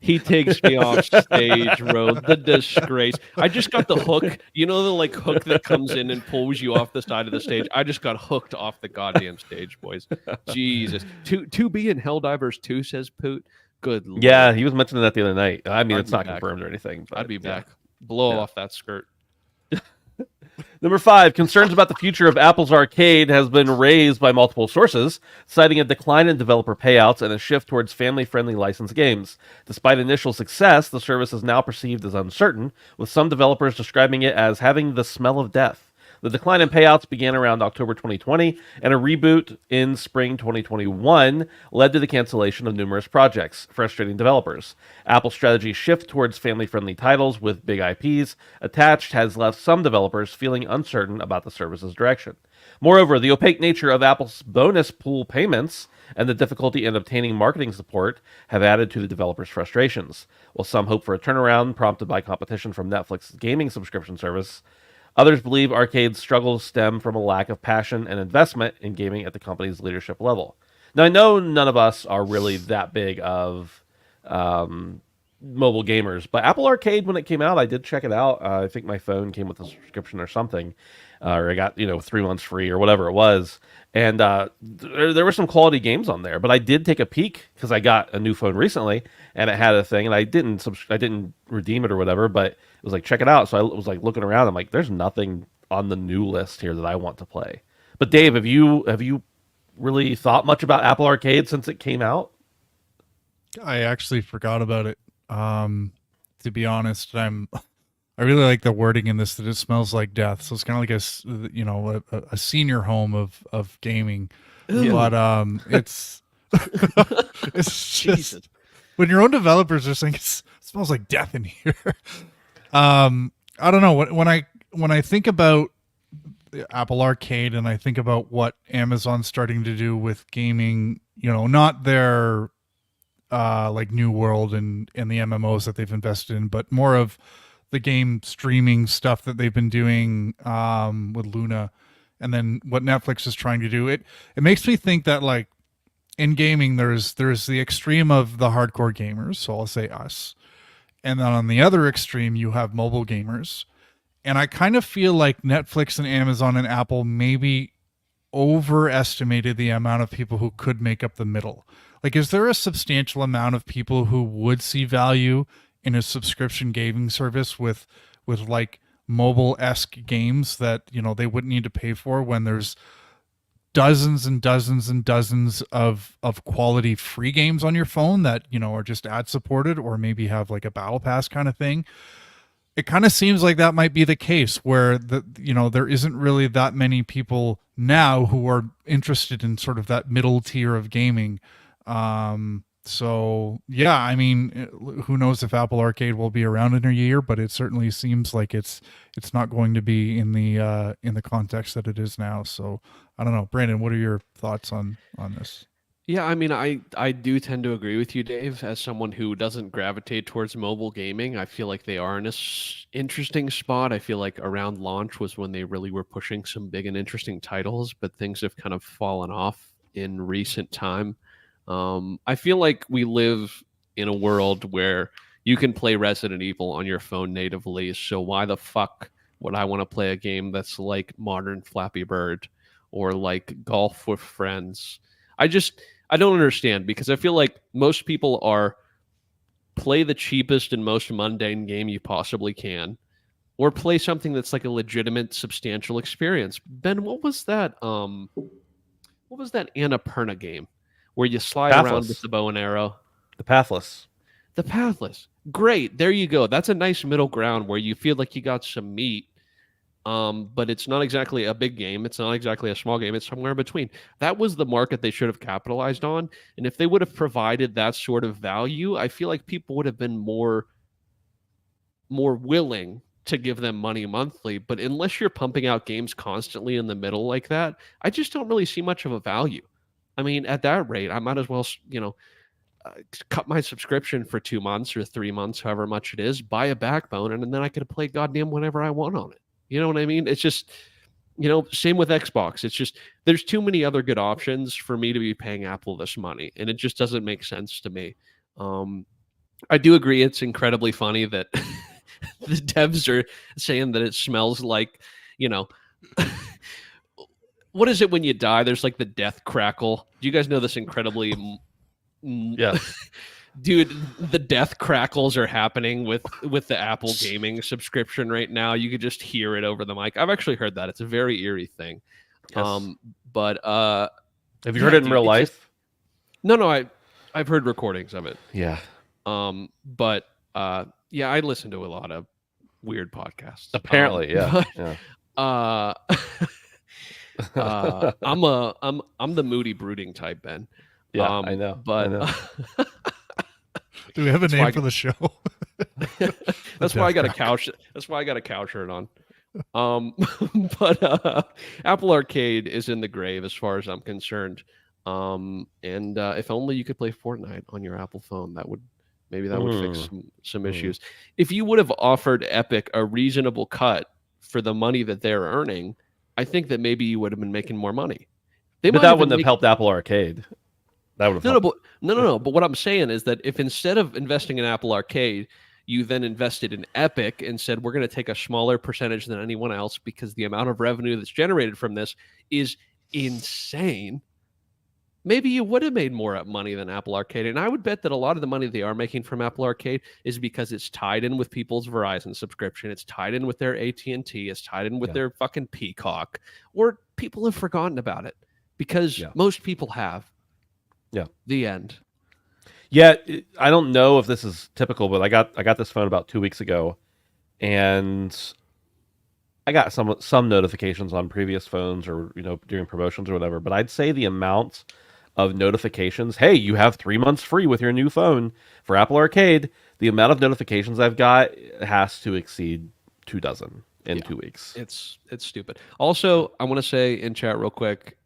He takes me off stage, bro. The disgrace. I just got the hook. You know the like hook that comes in and pulls you off the side of the stage. I just got hooked off the goddamn stage, boys. Jesus. To be in Helldivers 2, says Poot. Good lord. yeah. He was mentioning that the other night. I mean, I'd it's be not back. confirmed or anything. But I'd be yeah. back. Blow Yeah. off that skirt. Number 5, concerns about the future of Apple's arcade has been raised by multiple sources, citing a decline in developer payouts and a shift towards family-friendly licensed games. Despite initial success, the service is now perceived as uncertain, with some developers describing it as having the smell of death. The decline in payouts began around October 2020, and a reboot in spring 2021 led to the cancellation of numerous projects, frustrating developers. Apple's strategy shift towards family-friendly titles with big IPs attached has left some developers feeling uncertain about the service's direction. Moreover, the opaque nature of Apple's bonus pool payments and the difficulty in obtaining marketing support have added to the developers' frustrations. While some hope for a turnaround prompted by competition from Netflix's gaming subscription service, others believe Arcade's struggles stem from a lack of passion and investment in gaming at the company's leadership level. Now, I know none of us are really that big of mobile gamers, but Apple Arcade, when it came out, I did check it out. I think my phone came with a subscription or something, or I got 3 months free or whatever it was. And there were some quality games on there, but I did take a peek because I got a new phone recently and it had a thing, and I didn't redeem it or whatever, but it was like, check it out. So I was like looking around. I'm like, there's nothing on the new list here that I want to play. But Dave, have you really thought much about Apple Arcade since it came out? I actually forgot about it. To be honest, I really like the wording in this that it smells like death. So it's kind of like a senior home of gaming. Ew. But it's it's Jesus. just when your own developers are saying it smells like death in here. I don't know when I think about the Apple Arcade and I think about what Amazon's starting to do with gaming, not their like New World and the MMOs that they've invested in, but more of the game streaming stuff that they've been doing with Luna, and then what Netflix is trying to do. It makes me think that like in gaming there's the extreme of the hardcore gamers, so I'll say us, and then on the other extreme you have mobile gamers. And I kind of feel like Netflix and Amazon and Apple maybe overestimated the amount of people who could make up the middle. Like, is there a substantial amount of people who would see value in a subscription gaming service with like mobile-esque games that, they wouldn't need to pay for when there's dozens and dozens and dozens of quality free games on your phone that, are just ad supported or maybe have like a battle pass kind of thing? It kind of seems like that might be the case where there isn't really that many people now who are interested in sort of that middle tier of gaming. So yeah, I mean, who knows if Apple Arcade will be around in a year, but it certainly seems like it's not going to be in the context that it is now. So I don't know, Brandon, what are your thoughts on this? Yeah, I mean, I do tend to agree with you, Dave. As someone who doesn't gravitate towards mobile gaming, I feel like they are in a interesting spot. I feel like around launch was when they really were pushing some big and interesting titles, but things have kind of fallen off in recent time. I feel like we live in a world where you can play Resident Evil on your phone natively. So why the fuck would I want to play a game that's like modern Flappy Bird or like Golf with Friends? I don't understand because I feel like most people are play the cheapest and most mundane game you possibly can, or play something that's like a legitimate, substantial experience. Ben, what was that Annapurna game where you slide around with Pathless. the bow and arrow? The Pathless. The Pathless. Great. There you go. That's a nice middle ground where you feel like you got some meat. But it's not exactly a big game. It's not exactly a small game. It's somewhere in between. That was the market they should have capitalized on. And if they would have provided that sort of value, I feel like people would have been more willing to give them money monthly. But unless you're pumping out games constantly in the middle like that, I just don't really see much of a value. I mean, at that rate, I might as well, cut my subscription for 2 months or 3 months, however much it is, buy a backbone, and then I could play goddamn whenever I want on it. You know what I mean? It's just, same with Xbox. It's just there's too many other good options for me to be paying Apple this money, and it just doesn't make sense to me. I do agree it's incredibly funny that the devs are saying that it smells like, you know, what is it when you die? There's like the death crackle. Do you guys know this incredibly Yes. dude, the death crackles are happening with the Apple gaming subscription right now. You could just hear it over the mic. I've actually heard that. It's a very eerie thing. Yes. But Have you heard it in real life? no, I've heard recordings of it. Yeah. But yeah, I listen to a lot of weird podcasts. Apparently, yeah. But, Yeah. I'm the moody brooding type, Ben. Yeah, I know. But I know. Do we have a why name I- for the show? that's why I got a couch. That's why I got a cow shirt on. But Apple Arcade is in the grave as far as I'm concerned. And if only you could play Fortnite on your Apple phone, that would fix some issues. If you would have offered Epic a reasonable cut for the money that they're earning, I think that maybe you would have been making more money. They But might that have been wouldn't have helped Apple Arcade. That would have helped. No. But what I'm saying is that if instead of investing in Apple Arcade, you then invested in Epic and said, we're going to take a smaller percentage than anyone else because the amount of revenue that's generated from this is insane, maybe you would have made more money than Apple Arcade. And I would bet that a lot of the money they are making from Apple Arcade is because it's tied in with people's Verizon subscription. It's tied in with their AT&T. It's tied in with their fucking Peacock. Or people have forgotten about it because most people have. Yeah. The end. Yeah, I don't know if this is typical, but I got this phone about 2 weeks ago, and I got some notifications on previous phones or during promotions or whatever. But I'd say the amount of notifications, hey, you have 3 months free with your new phone for Apple Arcade. The amount of notifications I've got has to exceed 24 in 2 weeks. It's stupid. Also, I want to say in chat real quick,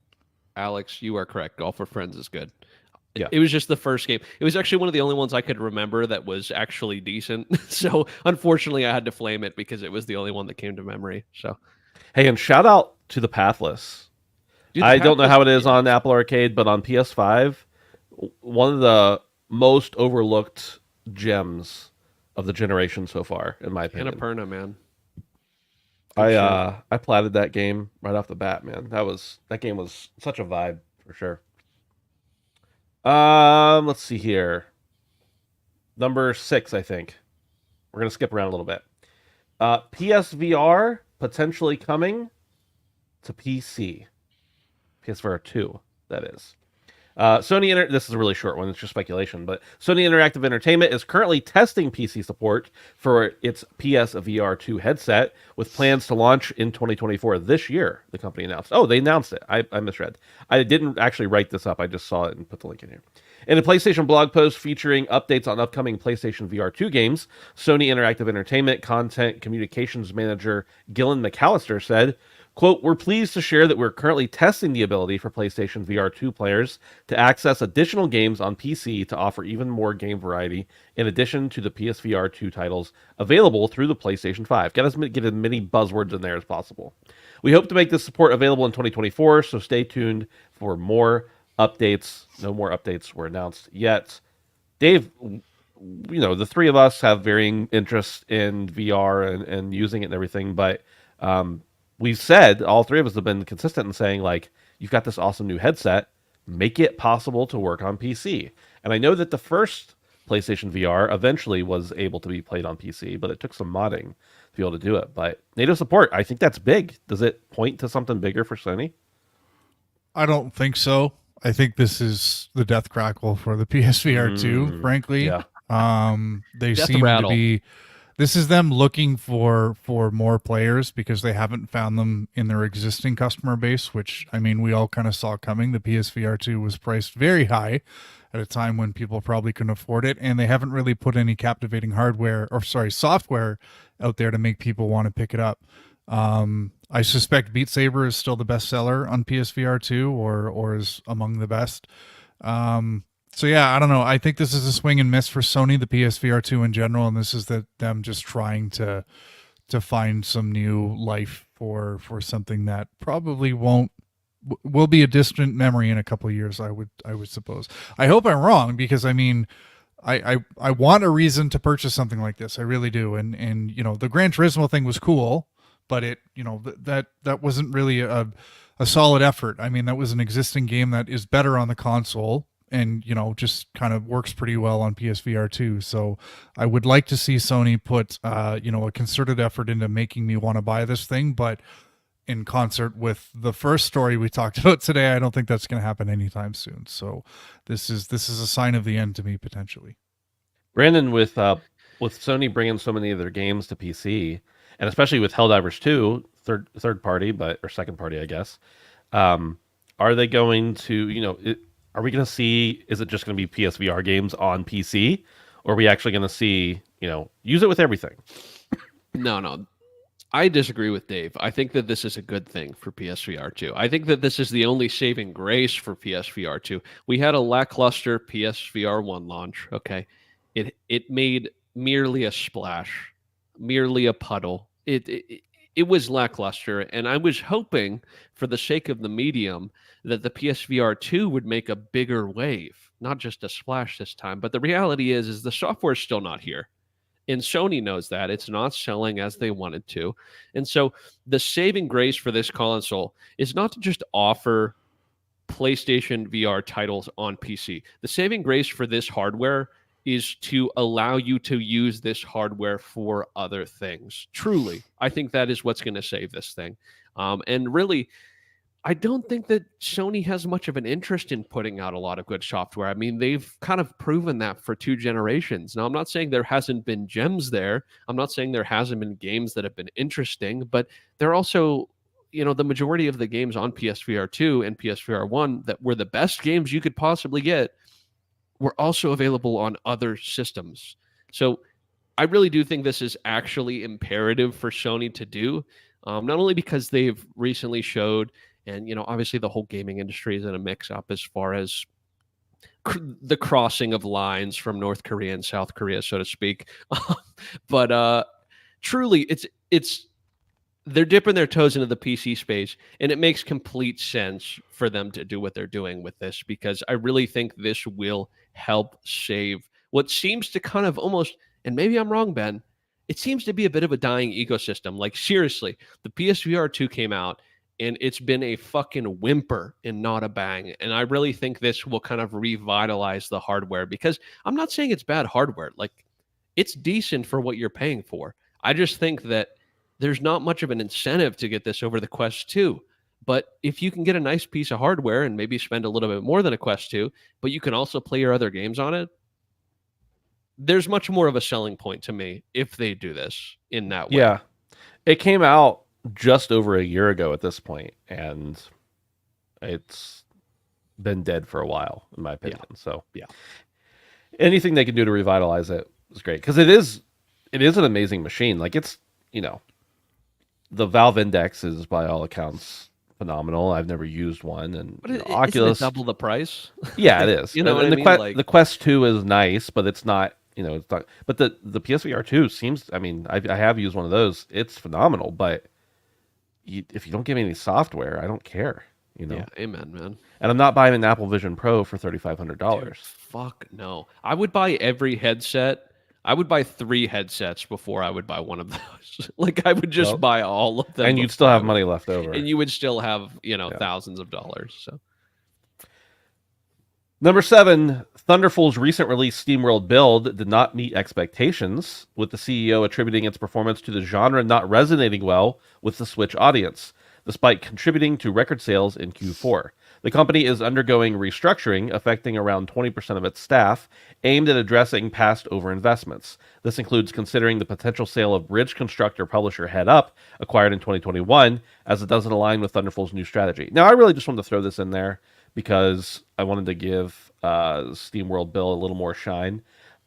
Alex, you are correct. Golf for Friends is good. Yeah. It was just the first game. It was actually one of the only ones I could remember that was actually decent. So unfortunately, I had to flame it because it was the only one that came to memory. So, hey, and shout out to the Pathless. Dude, I don't know how it is on Apple Arcade, but on PS5, one of the most overlooked gems of the generation so far, in my opinion. Annapurna, man. I platted that game right off the bat, man. That game was such a vibe for sure. Let's see here. Number 6, I think. We're gonna skip around a little bit. PSVR potentially coming to PC. PSVR 2, that is. This is a really short one, it's just speculation, but Sony Interactive Entertainment is currently testing PC support for its PSVR 2 headset with plans to launch in 2024 this year, the company announced. Oh, they announced it. I misread. I didn't actually write this up. I just saw it and put the link in here. In a PlayStation blog post featuring updates on upcoming PlayStation VR 2 games, Sony Interactive Entertainment Content Communications Manager Gillen McAllister said, Quote, we're pleased to share that we're currently testing the ability for PlayStation VR 2 players to access additional games on PC to offer even more game variety in addition to the PSVR 2 titles available through the PlayStation 5. Get as many buzzwords in there as possible. We hope to make this support available in 2024, so stay tuned for more updates. No more updates were announced yet. Dave, the three of us have varying interests in VR and using it and everything, but we've said, all three of us have been consistent in saying, like, you've got this awesome new headset, make it possible to work on PC. And I know that the first PlayStation VR eventually was able to be played on PC, but it took some modding to be able to do it. But native support, I think that's big. Does it point to something bigger for Sony? I don't think so. I think this is the death crackle for the PSVR 2, frankly. Yeah. They Death seem rattle. to be, this is them looking for more players because they haven't found them in their existing customer base, which, I mean, we all kind of saw coming. The PSVR 2 was priced very high at a time when people probably couldn't afford it, and they haven't really put any captivating software out there to make people want to pick it up. I suspect Beat Saber is still the best seller on PSVR 2 or is among the best. So yeah, I don't know. I think this is a swing and miss for Sony, the PSVR 2 in general, and this is them just trying to find some new life for something that probably will be a distant memory in a couple of years. I would suppose. I hope I'm wrong because I mean, I want a reason to purchase something like this. I really do. And the Gran Turismo thing was cool, but it that wasn't really a solid effort. I mean, that was an existing game that is better on the console and just kind of works pretty well on PSVR 2. So I would like to see Sony put a concerted effort into making me want to buy this thing, but in concert with the first story we talked about today, I don't think that's going to happen anytime soon. So this is a sign of the end to me, potentially. Brandon, with Sony bringing so many of their games to PC, and especially with Helldivers 2, third party, or second party, I guess, are they going to, are we going to see, is it just going to be PSVR games on PC, or are we actually going to see, use it with everything? No. I disagree with Dave. I think that this is a good thing for PSVR 2. I think that this is the only saving grace for PSVR 2. We had a lackluster PSVR 1 launch, okay? It made merely a splash, merely a puddle. It was lackluster, and I was hoping, for the sake of the medium, that the PSVR 2 would make a bigger wave, not just a splash this time. But the reality is the software is still not here. And Sony knows that. It's not selling as they wanted to. And so the saving grace for this console is not to just offer PlayStation VR titles on PC. The saving grace for this hardware is to allow you to use this hardware for other things. Truly, I think that is what's going to save this thing. And really, I don't think that Sony has much of an interest in putting out a lot of good software. I mean, they've kind of proven that for 2 generations. Now, I'm not saying there hasn't been gems there. I'm not saying there hasn't been games that have been interesting, but they're also, the majority of the games on PSVR 2 and PSVR 1 that were the best games you could possibly get were also available on other systems. So I really do think this is actually imperative for Sony to do, not only because they've recently showed, and obviously the whole gaming industry is in a mix-up as far as the crossing of lines from North Korea and South Korea, so to speak. But truly, it's they're dipping their toes into the PC space, and it makes complete sense for them to do what they're doing with this, because I really think this will help save what seems to kind of almost, and maybe I'm wrong, Ben, it seems to be a bit of a dying ecosystem. Like, seriously, the PSVR 2 came out, and it's been a fucking whimper and not a bang. And I really think this will kind of revitalize the hardware, because I'm not saying it's bad hardware. Like, it's decent for what you're paying for. I just think that there's not much of an incentive to get this over the Quest 2. But if you can get a nice piece of hardware and maybe spend a little bit more than a Quest 2, but you can also play your other games on it, there's much more of a selling point to me if they do this in that way. Yeah. It came out just over a year ago at this point, and it's been dead for a while, in my opinion. So Yeah. anything they can do to revitalize it is great, because it is an amazing machine. Like, it's the Valve Index is by all accounts phenomenal. I've never used one, and But isn't it Oculus. double the price? Yeah, it is. You know what And I mean? the Like, Quest 2 is nice, but it's not, it's not. But the PSVR 2 seems. I mean, I have used one of those. It's phenomenal, but if you don't give me any software, I don't care. yeah, amen, man. And I'm not buying an Apple Vision Pro for Dude, $3,500. fuck no. I would buy every headset. I would buy 3 headsets before I would buy one of those. Like, I would just Well, buy all of them, and you'd still before I have would, money left over. and you would still have, Yeah. thousands of dollars. So Number 7, Thunderful's recent release SteamWorld Build did not meet expectations, with the CEO attributing its performance to the genre not resonating well with the Switch audience, despite contributing to record sales in Q4. The company is undergoing restructuring, affecting around 20% of its staff, aimed at addressing past overinvestments. This includes considering the potential sale of bridge constructor publisher Head Up, acquired in 2021, as it doesn't align with Thunderful's new strategy. Now, I really just wanted to throw this in there because I wanted to give SteamWorld Build a little more shine.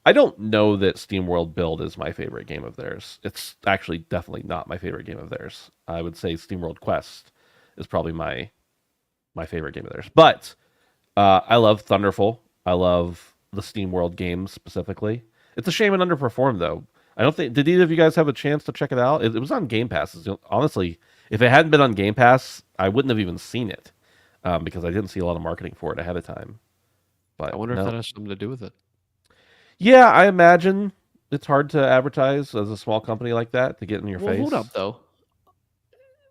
I don't know that SteamWorld Build is my favorite game of theirs. It's actually definitely not my favorite game of theirs. I would say SteamWorld Quest is probably my favorite game of theirs. But I love Thunderful. I love the SteamWorld games specifically. It's a shame it underperformed, though. I don't think. Did either of you guys have a chance to check it out? It was on Game Pass. Honestly, if it hadn't been on Game Pass, I wouldn't have even seen it because I didn't see a lot of marketing for it ahead of time. But I wonder no. if that has something to do with it. Yeah, I imagine it's hard to advertise as a small company like that to get in your Well, face. hold up, though.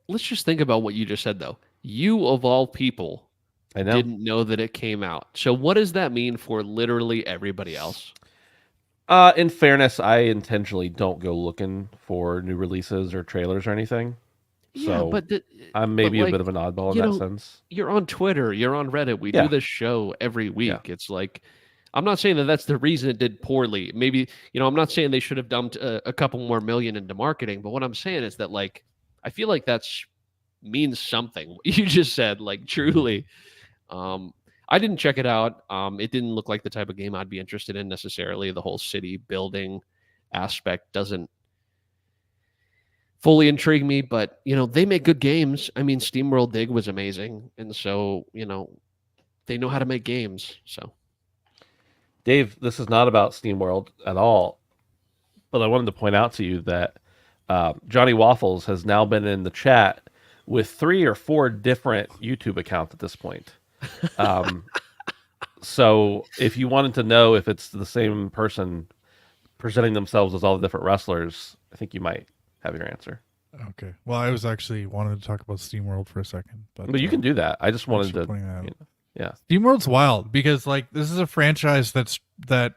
Let's just think about what you just said, though. You, of all people, I know. didn't know that it came out. So what does that mean for literally everybody else? In fairness, I intentionally don't go looking for new releases or trailers or anything. Yeah, So but I'm maybe a like, bit of an oddball in you that know, sense. you're on Twitter, you're on Reddit. We Yeah. do this show every week. Yeah. It's like, I'm not saying that that's the reason it did poorly. Maybe, I'm not saying they should have dumped a couple more million into marketing, but what I'm saying is that, like, I feel like that's means something. What you just said, like, truly. I didn't check it out. It didn't look like the type of game I'd be interested in necessarily. The whole city building aspect doesn't fully intrigue me, but they make good games. I mean, SteamWorld Dig was amazing, and so they know how to make games. So, Dave, this is not about SteamWorld at all, but I wanted to point out to you that Johnny Waffles has now been in the chat with 3 or 4 different YouTube accounts at this point. So if you wanted to know if it's the same person presenting themselves as all the different wrestlers, I think you might have your answer. Okay. Well, I was actually wanted to talk about SteamWorld for a second, But you can do that. I just wanted to, pointing that out. yeah. SteamWorld's wild because this is a franchise that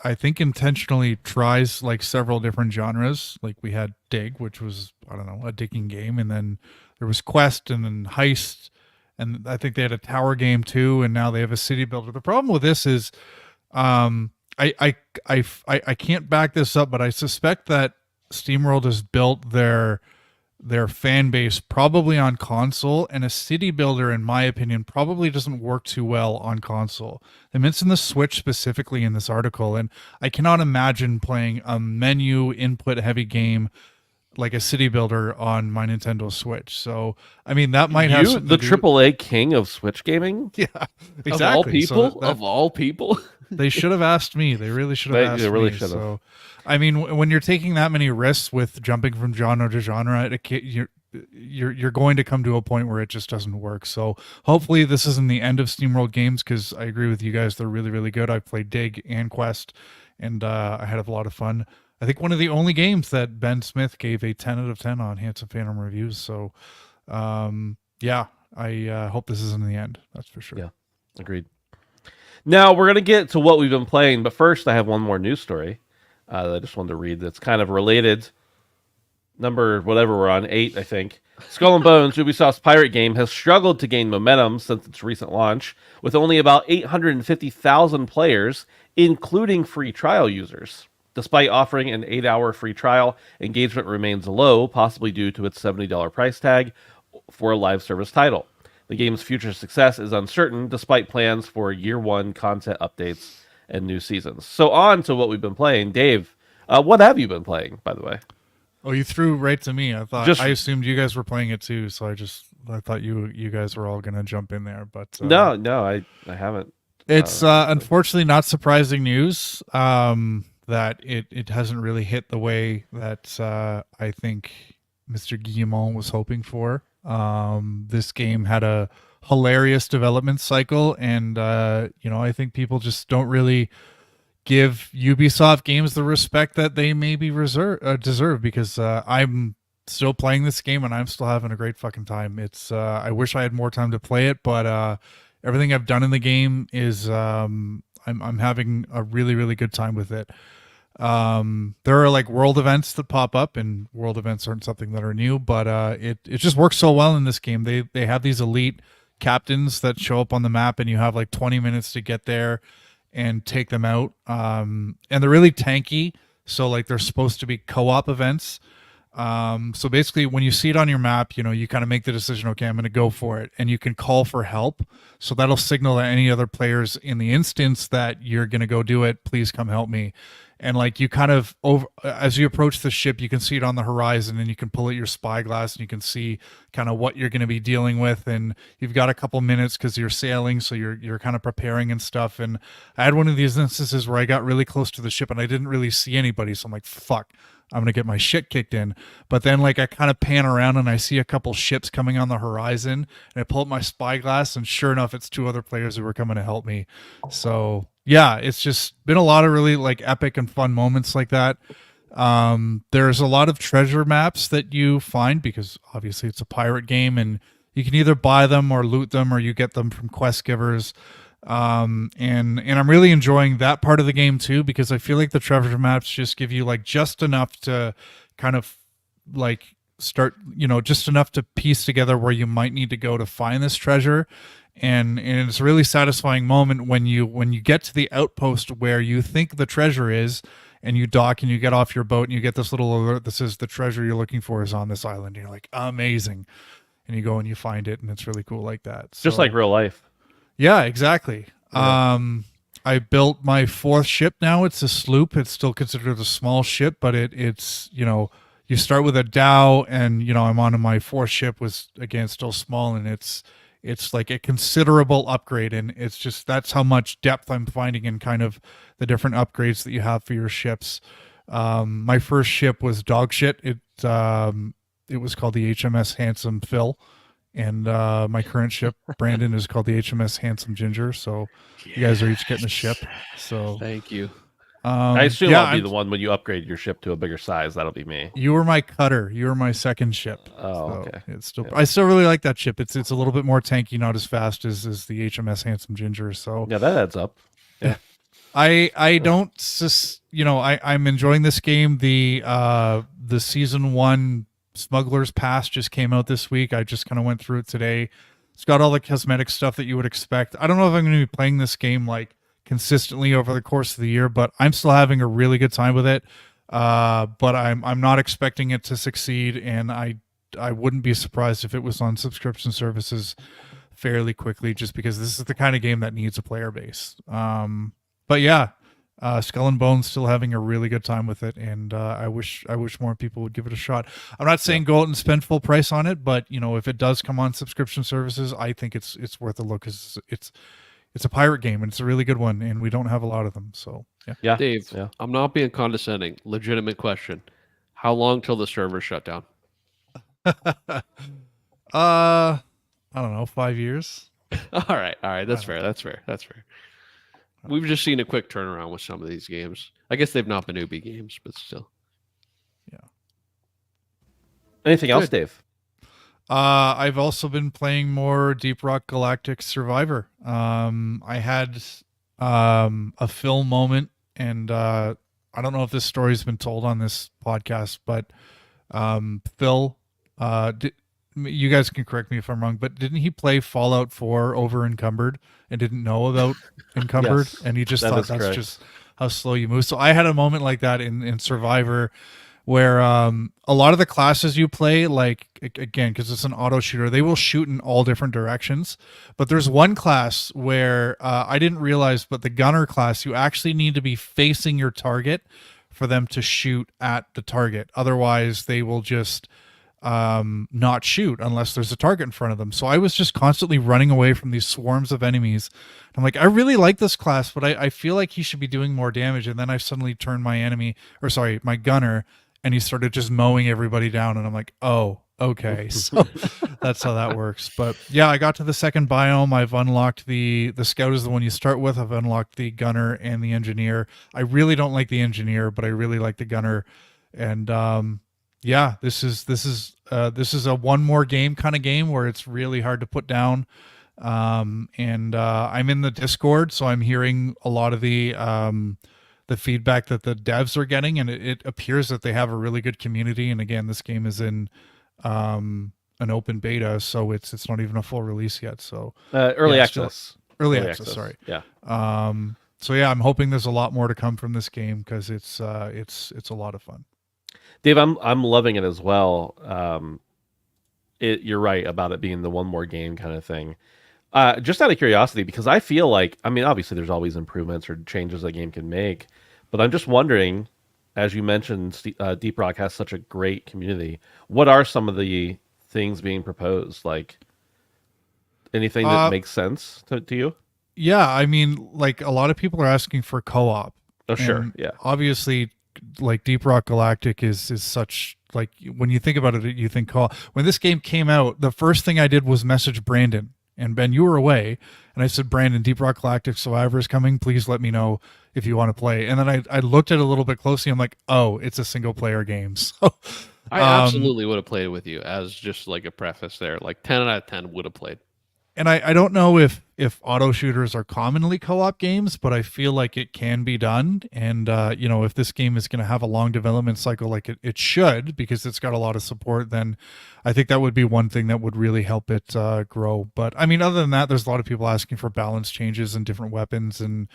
I think intentionally tries like several different genres. Like we had Dig, which was a digging game, and then there was Quest, and then Heist, and I think they had a tower game too, and now they have a city builder. The problem with this is, I can't back this up, but I suspect that SteamWorld has built their fan base probably on console, and a city builder, in my opinion, probably doesn't work too well on console. They mentioned the Switch specifically in this article, and I cannot imagine playing a menu input heavy game like a city builder on my Nintendo Switch. So, I mean, that might have something the to do- AAA king of Switch gaming. Yeah, exactly. of all people, So of all people, they should have asked me. They really should have asked They really me. should have. So, I mean, when you're taking that many risks with jumping from genre to genre, you're going to come to a point where it just doesn't work. So hopefully this isn't the end of SteamWorld games, because I agree with you guys. They're really, really good. I played Dig and Quest, and I had a lot of fun. I think one of the only games that Ben Smith gave a 10 out of 10 on Handsome Phantom Reviews. So, yeah, I hope this isn't the end. That's for sure. Yeah, agreed. Now we're going to get to what we've been playing, but first I have one more news story that I just wanted to read that's kind of related. Number whatever we're on, 8, I think. Skull and Bones, Ubisoft's pirate game, has struggled to gain momentum since its recent launch, with only about 850,000 players, including free trial users. Despite offering an 8-hour free trial, engagement remains low, possibly due to its $70 price tag for a live service title. The game's future success is uncertain, despite plans for year one content updates and new seasons. So on to what we've been playing. Dave, what have you been playing, by the way? Oh, you threw right to me. Just I assumed you guys were playing it too, so I thought you guys were all gonna jump in there. But no, I haven't. it's Honestly. unfortunately not surprising news. That it hasn't really hit the way that I think Mr. Guillemot was hoping for. This game had a hilarious development cycle, and I think people just don't really give Ubisoft games the respect that they maybe deserve, because I'm still playing this game and I'm still having a great fucking time. It's I wish I had more time to play it, but everything I've done in the game is I'm having a really really good time with it. There are like world events that pop up, and world events aren't something that are new, but it just works so well in this game. They have these elite captains that show up on the map, and you have like 20 minutes to get there and take them out. And they're really tanky, so like they're supposed to be co-op events. So basically, when you see it on your map, you kind of make the decision, okay, I'm going to go for it, and you can call for help. So that'll signal to any other players in the instance that you're going to go do it. Please come help me. And like you kind of as you approach the ship, you can see it on the horizon, and you can pull out your spyglass, and you can see kind of what you're going to be dealing with. And you've got a couple minutes because you're sailing, so you're kind of preparing and stuff. And I had one of these instances where I got really close to the ship and I didn't really see anybody, so I'm like, fuck, I'm gonna get my shit kicked in. But then like I kind of pan around and I see a couple ships coming on the horizon, and I pull up my spyglass, and sure enough, it's two other players who were coming to help me. So yeah, it's just been a lot of really like epic and fun moments like that. There's a lot of treasure maps that you find, because obviously it's a pirate game, and you can either buy them or loot them, or you get them from quest givers. And I'm really enjoying that part of the game too, because I feel like the treasure maps just give you like just enough to kind of like start, just enough to piece together where you might need to go to find this treasure. And it's a really satisfying moment when you get to the outpost where you think the treasure is, and you dock and you get off your boat and you get this little alert that says the treasure you're looking for is on this island. And you're like, amazing. And you go and you find it, and it's really cool like that. Just So, like real life. yeah, exactly. Yeah. I built my fourth ship now. It's a sloop. It's still considered a small ship, but it's you start with a dhow, and I'm on my fourth ship, was again still small, and it's like a considerable upgrade, and it's just that's how much depth I'm finding in kind of the different upgrades that you have for your ships. My first ship was dog shit. It was called the HMS Handsome Phil. And my current ship, Brandon, is called the HMS Handsome Ginger. So you guys are each getting a ship. So Thank you. I assume yeah, I'll be the one when you upgrade your ship to a bigger size. That'll be me. you were my cutter. You were my second ship. Oh, So okay. it's still, Yeah. I still really like that ship. It's a little bit more tanky, not as fast as the HMS Handsome Ginger. So Yeah, that adds up. I don't I'm enjoying this game. The season 1 Smuggler's Pass just came out this week. I just kind of went through it today. It's got all the cosmetic stuff that you would expect. I don't know if I'm going to be playing this game like consistently over the course of the year, but I'm still having a really good time with it. But I'm not expecting it to succeed, and I wouldn't be surprised if it was on subscription services fairly quickly, just because this is the kind of game that needs a player base. But yeah, Skull and Bones still having a really good time with it, and I wish more people would give it a shot. I'm not saying go out and spend full price on it, but if it does come on subscription services, I think it's worth a look, because it's a pirate game, and it's a really good one, and we don't have a lot of them. So yeah. Yeah. Dave, Yeah. I'm not being condescending. Legitimate question. How long till the server shut down? I don't know, 5 years. All right. That's fair. That's fair. We've just seen a quick turnaround with some of these games. I guess they've not been newbie games, but still. Anything else, Dave? I've also been playing more Deep Rock Galactic Survivor. I had a Phil moment, and I don't know if this story's been told on this podcast, but Phil, you guys can correct me if I'm wrong, but didn't he play Fallout 4 over Encumbered and didn't know about Encumbered? Yes, And he just that thought is that's correct. just how slow you move. So I had a moment like that in Survivor, where a lot of the classes you play, like, again, because it's an auto shooter, they will shoot in all different directions. But there's one class where I didn't realize, but the gunner class, you actually need to be facing your target for them to shoot at the target. Otherwise, they will just not shoot unless there's a target in front of them. So I was just constantly running away from these swarms of enemies. I'm like, I really like this class, but I feel like he should be doing more damage. And then I suddenly turned my gunner, and he started just mowing everybody down. And I'm like, oh, okay. So that's how that works. But yeah, I got to the second biome. I've unlocked the scout is the one you start with. I've unlocked the gunner and the engineer. I really don't like the engineer, but I really like the gunner. And yeah, this is a one more game kind of game where it's really hard to put down. And I'm in the Discord, so I'm hearing a lot of the feedback that the devs are getting, and it appears that they have a really good community. And again, this game is in an open beta, so it's not even a full release yet. So early yeah, access. early access. Sorry. Yeah. So yeah, I'm hoping there's a lot more to come from this game because it's a lot of fun. Dave, I'm loving it as well. You're right about it being the one more game kind of thing. Just out of curiosity, because I feel like, I mean, obviously there's always improvements or changes a game can make, but I'm just wondering, as you mentioned, Deep Rock has such a great community. What are some of the things being proposed? Like anything that makes sense to you? Yeah, I mean, like a lot of people are asking for co-op. Oh, sure. And Yeah. obviously, like Deep Rock Galactic is such, like, when you think about it, you think co-op. When this game came out, the first thing I did was message Brandon. And Ben, you were away, and I said, Brandon, Deep Rock Galactic Survivor is coming. Please let me know if you want to play. And then I looked at it a little bit closely. I'm like, oh, it's a single player game. So I absolutely would have played with you, as just like a preface there. Like 10 out of 10 would have played. and I don't know if auto shooters are commonly co-op games, but I feel like it can be done. And if this game is going to have a long development cycle like it should, because it's got a lot of support, then I think that would be one thing that would really help it grow. But I mean, other than that, there's a lot of people asking for balance changes and different weapons, and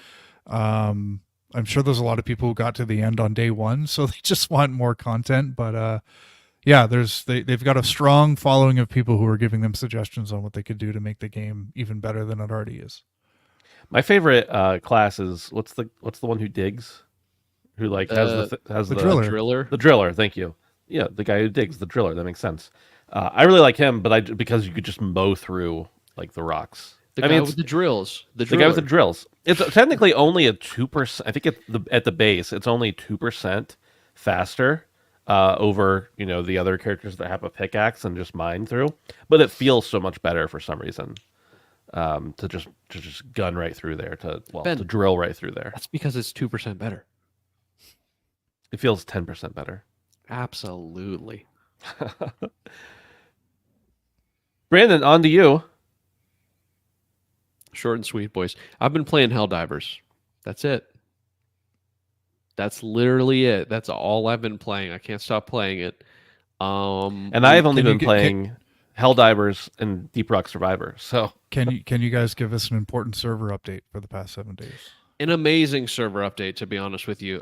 I'm sure there's a lot of people who got to the end on day one, so they just want more content. But yeah, they've got a strong following of people who are giving them suggestions on what they could do to make the game even better than it already is. My favorite class is what's the one who digs, who like has the driller. The driller. Thank you. Yeah, the guy who digs, the driller. That makes sense. I really like him, but because you could just mow through like the rocks. The guy with the drills. The guy with the drills. It's technically only a 2%. I think at the base, it's only 2% faster over the other characters that have a pickaxe and just mine through. But it feels so much better for some reason to just gun right through there to drill right through there. That's because it's 2% better. It feels 10% better. Absolutely. Brandon, on to you. Short and sweet, boys. I've been playing Helldivers. That's it. That's literally it. That's all I've been playing. I can't stop playing it. And I've only been playing Helldivers and Deep Rock Survivor. So can you guys give us an important server update for the past 7 days? An amazing server update, to be honest with you.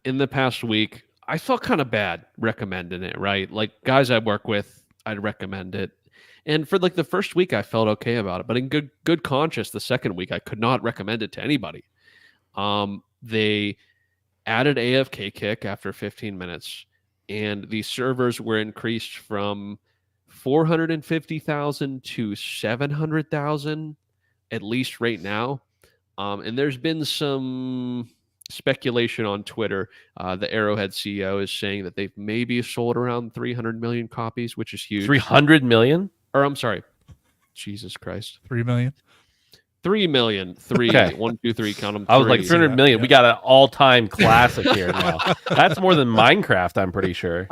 In the past week, I felt kind of bad recommending it, right? Like guys I work with, I'd recommend it. And for like the first week, I felt okay about it. But in good conscience, the second week, I could not recommend it to anybody. They added AFK kick after 15 minutes, and the servers were increased from 450,000 to 700,000, at least right now. And there's been some speculation on Twitter. The Arrowhead CEO is saying that they've maybe sold around 300 million copies, which is huge. 300 million? Or I'm sorry. Jesus Christ. 3 million? 3 million. 3. Okay. 1, 2, 3. Count them. I was like 300 million. Yeah. We got an all-time classic here now. That's more than Minecraft, I'm pretty sure.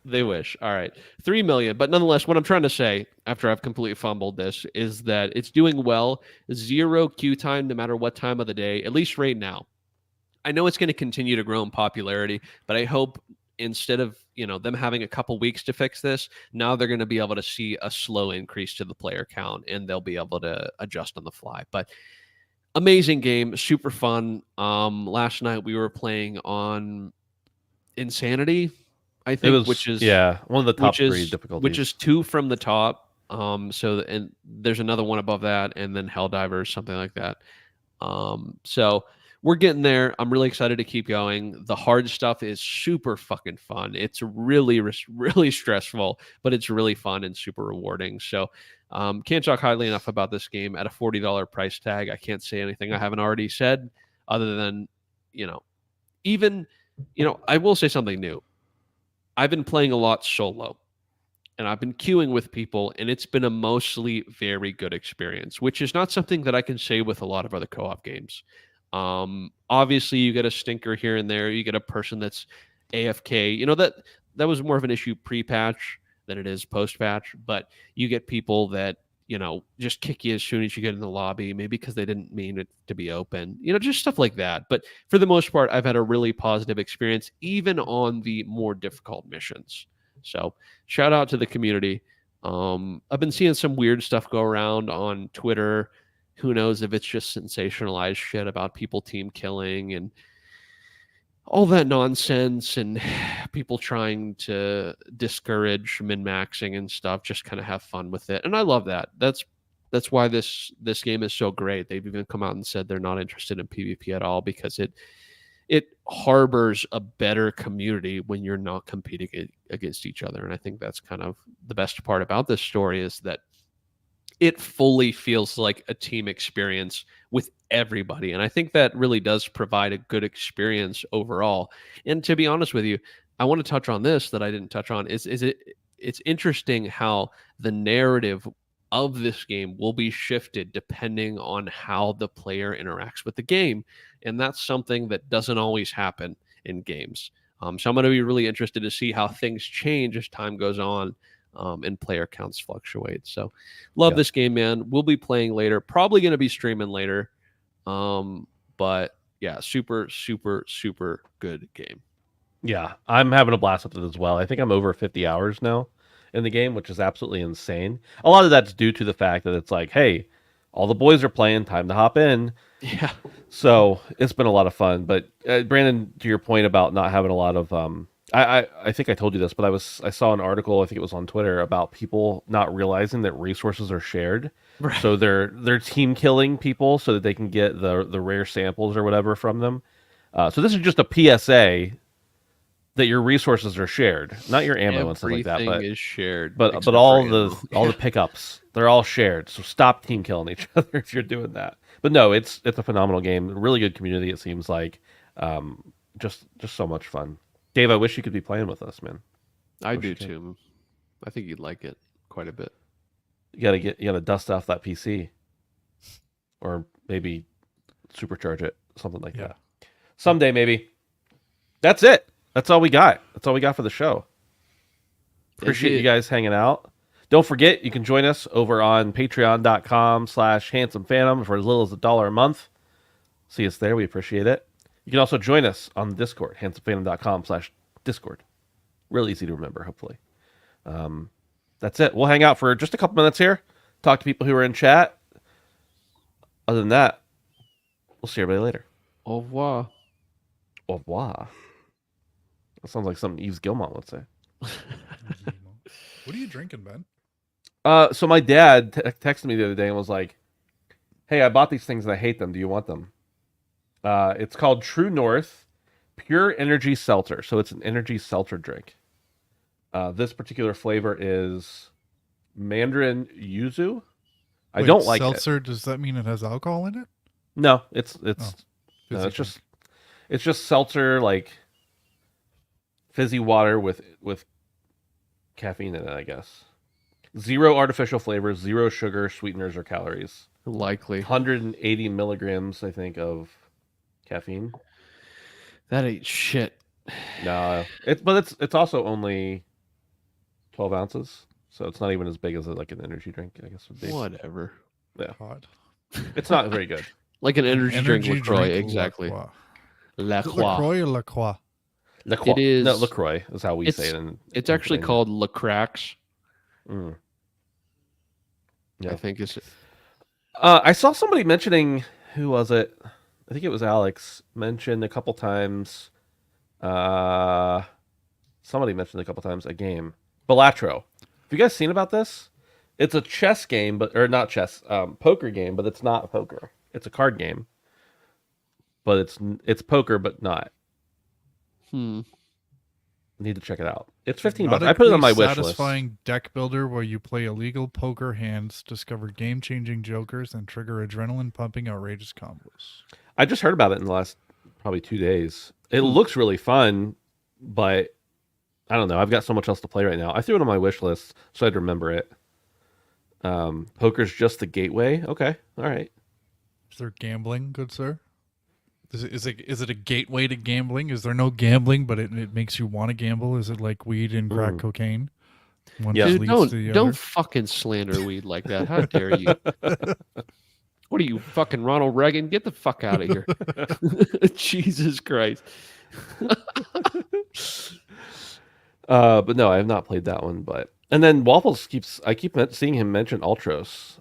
They wish. All right. 3 million. But nonetheless, what I'm trying to say after I've completely fumbled this is that it's doing well. 0 queue time, no matter what time of the day, at least right now. I know it's going to continue to grow in popularity, but I hope instead of them having a couple weeks to fix this, now they're going to be able to see a slow increase to the player count, and they'll be able to adjust on the fly. But amazing game, super fun. Last night we were playing on Insanity, I think, which is one of the top 3 difficulties, which is 2 from the top. And there's another one above that, and then Helldivers, something like that. So we're getting there. I'm really excited to keep going. The hard stuff is super fucking fun. It's really stressful, but it's really fun and super rewarding. So, can't talk highly enough about this game at a $40 price tag. I can't say anything I haven't already said, other than, you know, even, I will say something new. I've been playing a lot solo, and I've been queuing with people, and it's been a mostly very good experience, which is not something that I can say with a lot of other co-op games. Obviously, you get a stinker here and there. You get a person that's AFK. That was more of an issue pre-patch than it is post-patch. But you get people that just kick you as soon as you get in the lobby, maybe because they didn't mean it to be open. Just stuff like that. But for the most part, I've had a really positive experience, even on the more difficult missions. So shout out to the community. I've been seeing some weird stuff go around on Twitter. Who knows if it's just sensationalized shit about people team killing and all that nonsense, and people trying to discourage min-maxing and stuff, just kind of have fun with it. And I love that. That's why this game is so great. They've even come out and said they're not interested in PvP at all, because it harbors a better community when you're not competing against each other. And I think that's kind of the best part about this story, is that it fully feels like a team experience with everybody. And I think that really does provide a good experience overall. And to be honest with you, I want to touch on this that I didn't touch on. It's interesting how the narrative of this game will be shifted depending on how the player interacts with the game. And that's something that doesn't always happen in games. So I'm going to be really interested to see how things change as time goes on, and player counts fluctuate. So love this game, man. We'll be playing later. Probably going to be streaming later. But yeah, super, super, super good game. Yeah, I'm having a blast with it as well. I think I'm over 50 hours now in the game, which is absolutely insane. A lot of that's due to the fact that it's like, hey, all the boys are playing, time to hop in. Yeah. So it's been a lot of fun. But Brandon, to your point about not having a lot of, I think I told you this, but I saw an article, I think it was on Twitter, about people not realizing that resources are shared. Right. So they're team killing people so that they can get the rare samples or whatever from them. So this is just a PSA that your resources are shared, not your ammo and stuff like that. But is shared, but all the pickups, they're all shared. So stop team killing each other if you're doing that. But no, it's a phenomenal game, really good community. It seems like, just so much fun. Dave, I wish you could be playing with us, man. I do too. I think you'd like it quite a bit. You gotta dust off that PC, or maybe supercharge it, something like that. Someday, maybe. That's it. That's all we got. That's all we got for the show. Appreciate you guys hanging out. Don't forget, you can join us over on patreon.com/handsomephantom for as little as $1 a month. See us there. We appreciate it. You can also join us on the Discord, handsomephantom.com/Discord. Real easy to remember, hopefully. That's it. We'll hang out for just a couple minutes here, talk to people who are in chat. Other than that, we'll see everybody later. Au revoir. Au revoir. That sounds like something Yves Gilmont would say. What are you drinking, Ben? So my dad texted me the other day and was like, hey, I bought these things and I hate them. Do you want them? It's called True North Pure Energy Seltzer. So it's an energy seltzer drink. This particular flavor is Mandarin Yuzu. I don't like seltzer. it. Does that mean it has alcohol in it? No, it's it's just seltzer, like fizzy water with caffeine in it, I guess. 0 artificial flavors, 0 sugar, sweeteners, or calories. Likely. 180 milligrams, I think, of caffeine. That ain't shit. No, it's also only 12 ounces, so it's not even as big as like an energy drink, I guess would be. Whatever. Yeah, hot. It's not very good. Like an energy drink LaCroix, exactly. LaCroix or LaCroix? LaCroix. It is. No, LaCroix is how we say it. It's actually called LaCrax. Yeah. I think it's. I saw somebody mentioning, who was it? I think it was Alex, mentioned a couple times. Somebody mentioned a couple times a game, Balatro. Have you guys seen about this? It's a chess game, or not chess, poker game, but it's not poker. It's a card game. but it's poker, but not. Hmm. Need to check it out. It's $15. I Nautically put it on my wish list. satisfying deck builder where you play illegal poker hands, discover game-changing jokers, and trigger adrenaline-pumping outrageous combos. I just heard about it in the last probably 2 days. It looks really fun, but I don't know. I've got so much else to play right now. I threw it on my wish list so I'd remember it. Poker's just the gateway. Okay, all right. Is there gambling, good sir? Is it a gateway to gambling? Is there no gambling, but it makes you want to gamble? Is it like weed and crack cocaine? One Yeah. just Dude, leads to the don't other. fucking slander weed like that. How dare you? What are you, fucking Ronald Reagan? Get the fuck out of here. Jesus Christ. But no, I have not played that one. And then Waffles I keep seeing him mention Ultros,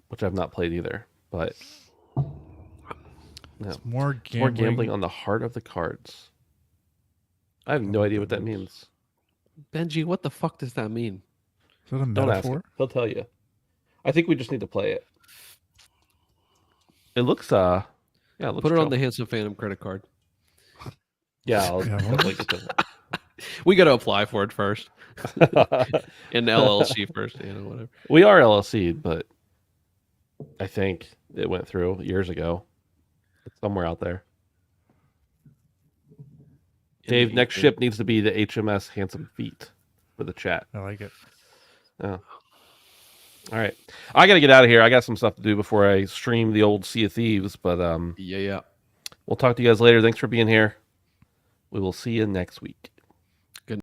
which I've not played either. But no, It's more it's more gambling. gambling on the heart of the cards. I have no idea what that means. Benji, what the fuck does that mean? Is that a Don't ask him. metaphor? He'll tell you. I think we just need to play it. It looks yeah, it looks Put it on chill. the Handsome Phantom credit card. Yeah, I'll Yeah, definitely get to We got to apply for it first. In the LLC first, whatever. We are LLC, but I think it went through years ago. It's somewhere out there. Dave, next ship needs to be the HMS Handsome Feet for the chat. I like it. Oh. All right. I got to get out of here. I got some stuff to do before I stream the old Sea of Thieves, but Yeah. we'll talk to you guys later. Thanks for being here. We will see you next week.